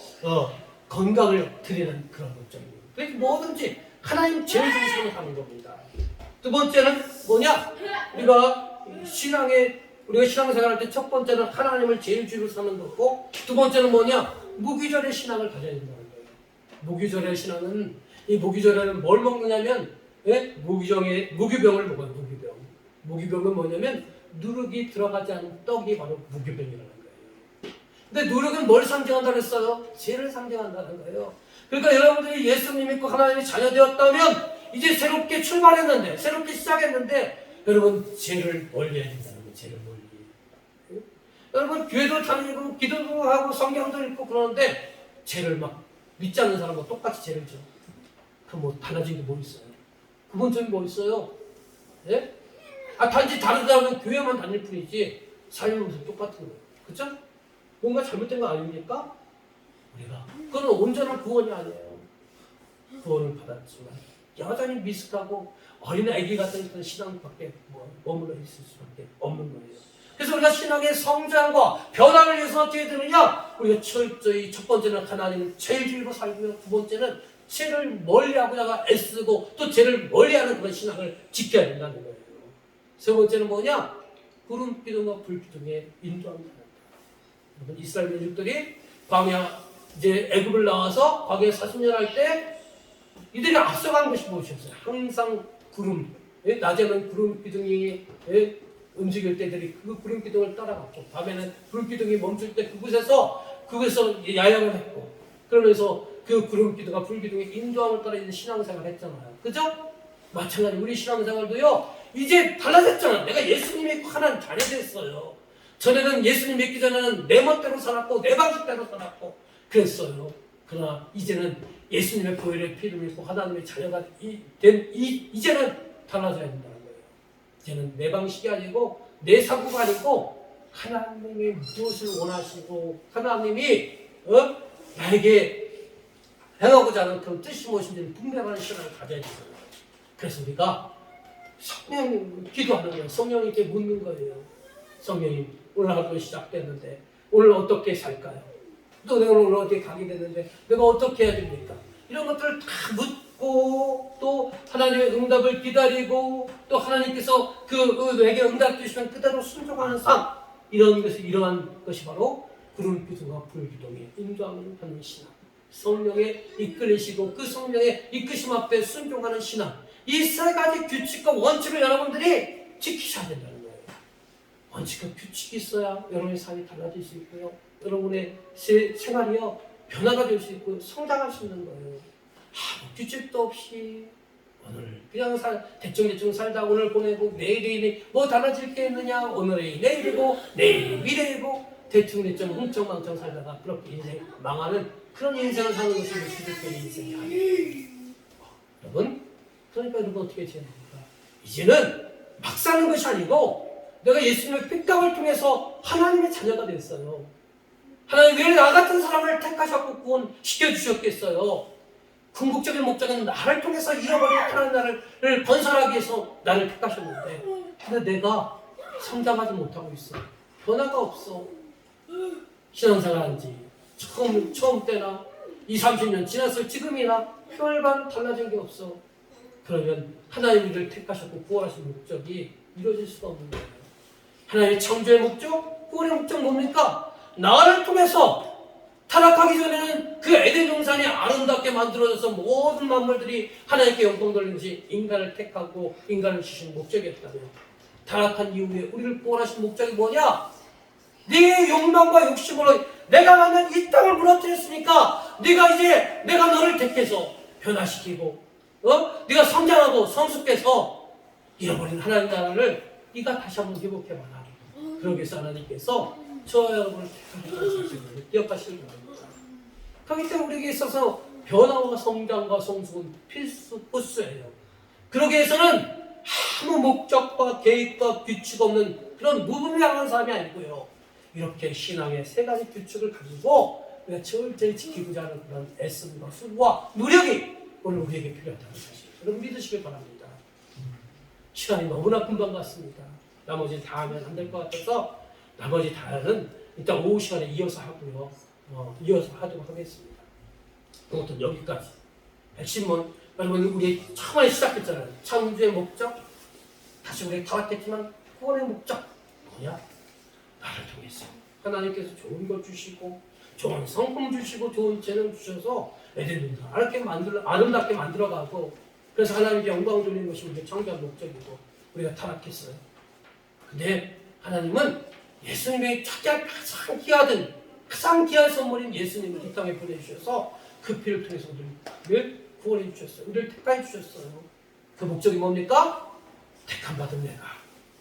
A: 건강을 드리는 그런 목적입니다. 그래서 뭐든지 하나님 제일 중심으로 가는 겁니다. 두 번째는 뭐냐? 우리가 신앙생활할 때 첫 번째는 하나님을 제일 주로 사는 거고 두 번째는 뭐냐? 무기절의 신앙을 가져야 된다는 거예요. 무기절의 신앙은 이 무기절에는 뭘 먹느냐면 무기병을 먹어요. 무기병은 뭐냐면 누룩이 들어가지 않은 떡이 바로 무기병이라는 거예요. 근데 노력은 뭘 상징한다고 했어요? 죄를 상징한다는 거예요. 그러니까 여러분들이 예수님 믿고 하나님의 자녀 되었다면 이제 새롭게 출발했는데, 새롭게 시작했는데 여러분 죄를 멀리해야 된다는 거예요. 죄를 멀리. 여러분 교회도 다니고 기도도 하고 성경도 읽고 그러는데 죄를 막 믿지 않는 사람과 똑같이 죄를 져. 그럼 뭐 달라진 게 뭐 있어요? 근본적인 뭐 있어요? 예? 단지 다르다면 교회만 다닐 뿐이지 삶의 모습 똑같은 거예요. 그죠? 뭔가 잘못된 거 아닙니까? 우리가 그건 온전한 구원이 아니에요. 구원을 받았지만 여전히 미숙하고 어린 아기 같은 그런 신앙밖에 머물러 있을 수밖에 없는 거예요. 그래서 우리가 신앙의 성장과 변화를 위해서 어떻게 되느냐? 우리가 철저히 첫 번째는 하나님을 제일 줄이고 살고요. 두 번째는 죄를 멀리하고다가 애쓰고 또 죄를 멀리하는 그런 신앙을 지켜야 된다는 거예요. 세 번째는 뭐냐? 구름 기둥과 불 기둥에 인도합니다. 여러분 이스라엘 민족들이 광야 이제 애굽을 나와서 광야 40년 할 때 이들이 앞서간 것이 무엇이었어요? 항상 구름, 낮에는 구름 기둥이 움직일 때들이 그 구름 기둥을 따라갔고 밤에는 불 기둥이 멈출 때 그곳에서 야영을 했고 그러면서 그 구름 기둥과 불 기둥의 인도함을 따라 이제 신앙생활을 했잖아요. 그죠? 마찬가지 우리 신앙생활도요. 이제 달라졌잖아. 내가 예수님 믿고 하나님 자녀 됐어요. 전에는 예수님 믿기 전에는 내 멋대로 살았고 내 방식대로 살았고 그랬어요. 그러나 이제는 예수님의 보혈의 피를 믿고 하나님의 자녀가 이제는 달라져야 된다는 거예요. 이제는 내 방식이 아니고 내 사고가 아니고 하나님이 무엇을 원하시고 하나님이 나에게 행하고자 하는 그런 뜻이 무엇인지를 분별하는 시간을 가져야 돼요. 그래서 우리가 성령 기도하는 거예요. 성령님께 묻는 거예요. 성령님 오늘 하루 시작됐는데 오늘 어떻게 살까요? 또 내가 오늘 어디에 가게 됐는데 내가 어떻게 해야 됩니까? 이런 것들을 다 묻고 또 하나님의 응답을 기다리고 또 하나님께서 내게 응답 주시면 그대로 순종하는 삶 이러한 것이 바로 구름 기둥과 불 기둥의 인도함을 받는 신앙 성령의 이끌리시고 그 성령의 이끄심 앞에 순종하는 신앙 이 세 가지 규칙과 원칙을 여러분들이 지키셔야 된다는 거예요. 원칙과 규칙이 있어야 여러분의 삶이 달라질 수 있고요. 여러분의 생활이요 변화가 될 수 있고 성장할 수 있는 거예요. 규칙도 없이 오늘 그냥 대충 살다 오늘 보내고 내일이 뭐 달라질 게 있느냐 오늘이 내일이고 내일이 미래이고 대충 흥청망청 살다가 그렇게 인생 망하는 그런 인생을 사는 것이 기독교의 인생이 아니에요. 여러분 그러니까 여러분 어떻게 해야 됩니까? 이제는 막 사는 것이 아니고 내가 예수님의 핏값을 통해서 하나님의 자녀가 됐어요. 하나님 왜 나 같은 사람을 택하셨고 구원시켜 주셨겠어요? 궁극적인 목적은 나를 통해서 잃어버린 하나님 나라를 건설하기 위해서 나를 택하셨는데 근데 내가 성장하지 못하고 있어. 변화가 없어. 신앙생활 한지 처음 때나 20-30년 지났을 지금이나 혈관 달라진 게 없어. 그러면 하나님이 를 택하셨고 구원하신 목적이 이루어질 수가 없는 거예요. 하나님의 창조의 목적, 구원의 목적 뭡니까? 나를 통해서 타락하기 전에는 그 에덴 동산이 아름답게 만들어져서 모든 만물들이 하나님께 영광 돌리는 것이 인간을 택하고 인간을 주신 목적이었다면 타락한 이후에 우리를 구원하신 목적이 뭐냐? 네 욕망과 욕심으로 내가 만든 이 땅을 무너뜨렸으니까 내가 너를 택해서 변화시키고 네가 성장하고 성숙해서 잃어버린 하나님 나라를 네가 다시 한번 회복해봐라. 그러기 위해서 하나님께서 저와 여러분을 택하셨다는 기억하시는 겁니다. 그렇기 때문에 우리에게 있어서 변화와 성장과 성숙은 필수예요. 그러기 위해서는 아무 목적과 계획과 규칙 없는 그런 무분별한 삶이 아니고요. 이렇게 신앙의 세 가지 규칙을 가지고 우리가 철저히 지키고자 하는 그런 애씀과 수고와 노력이 오늘 우리에게 필요하다는 사실. 여러분 믿으시길 바랍니다. 시간이 너무나 금방 갔습니다. 나머지는 다 하면 안 될 것 같아서 나머지 다는 일단 오후 시간에 이어서 하고요. 이어서 하도록 하겠습니다. 아무튼 여기까지. 백신문 여러분 우리 처음에 시작했잖아요. 창조의 목적 다시 우리 다 왔겠지만 구원의 목적 뭐냐? 나를 통해서 하나님께서 좋은 걸 주시고 좋은 성품 주시고 좋은 재능 주셔서 에덴을 아름답게 만들어가고 그래서 하나님께 영광 돌리는 것이 우리의 창조한 목적이고 우리가 타락했어요. 근데 하나님은 예수님의 가장 귀하든 가장 귀한 선물인 예수님을 이 땅에 보내주셔서 그 피를 통해서 우리를 구원해 주셨어요. 우리를 택하여 주셨어요. 그 목적이 뭡니까? 택함받은 내가,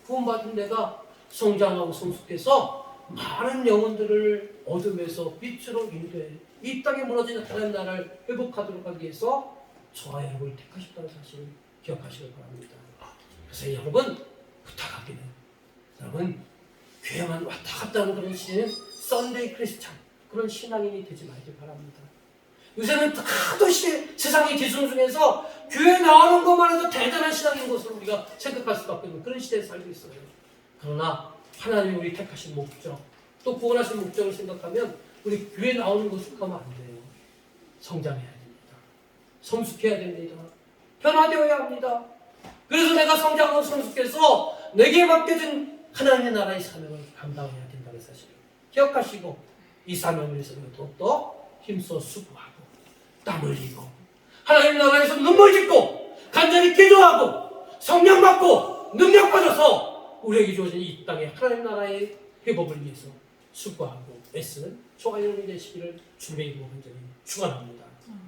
A: 구원받은 내가 성장하고 성숙해서 많은 영혼들을 얻으면서 빛으로 인도해 이 땅에 무너진 하나님 나라를 회복하도록 하기 위해서 저와 여러분을 택하셨다는 사실을 기억하시길 바랍니다. 그래서 여러분 부탁하기는 여러분 교회만 왔다 갔다 하는 그런 썬데이 크리스찬 그런 신앙인이 되지 말길 바랍니다. 요새는 다도 세상의 기준 중에서 교회 나오는 것만 해도 대단한 신앙인 것으로 우리가 생각할 수밖에 없는 그런 시대에 살고 있어요. 그러나 하나님이 우리 택하신 목적 또 구원하신 목적을 생각하면 우리 교회 나오는 것을 하면 안 돼요. 성장해야 됩니다. 성숙해야 됩니다. 변화되어야 합니다. 그래서 내가 성장하고 성숙해서 내게 맡겨진 하나님의 나라의 사명을 감당해야 된다는 사실을 기억하시고 이 사명을 위해서 더욱더 힘써 수고하고 땀 흘리고 하나님 나라에서 눈물 짓고 간절히 기도하고 성령 받고 능력 받아서 우리에게 주어진 이 땅에 하나님 나라의 회복을 위해서 수고하고 애쓰는 저와 여러분이 되시기를 주님의 이름으로 간절히 축원합니다.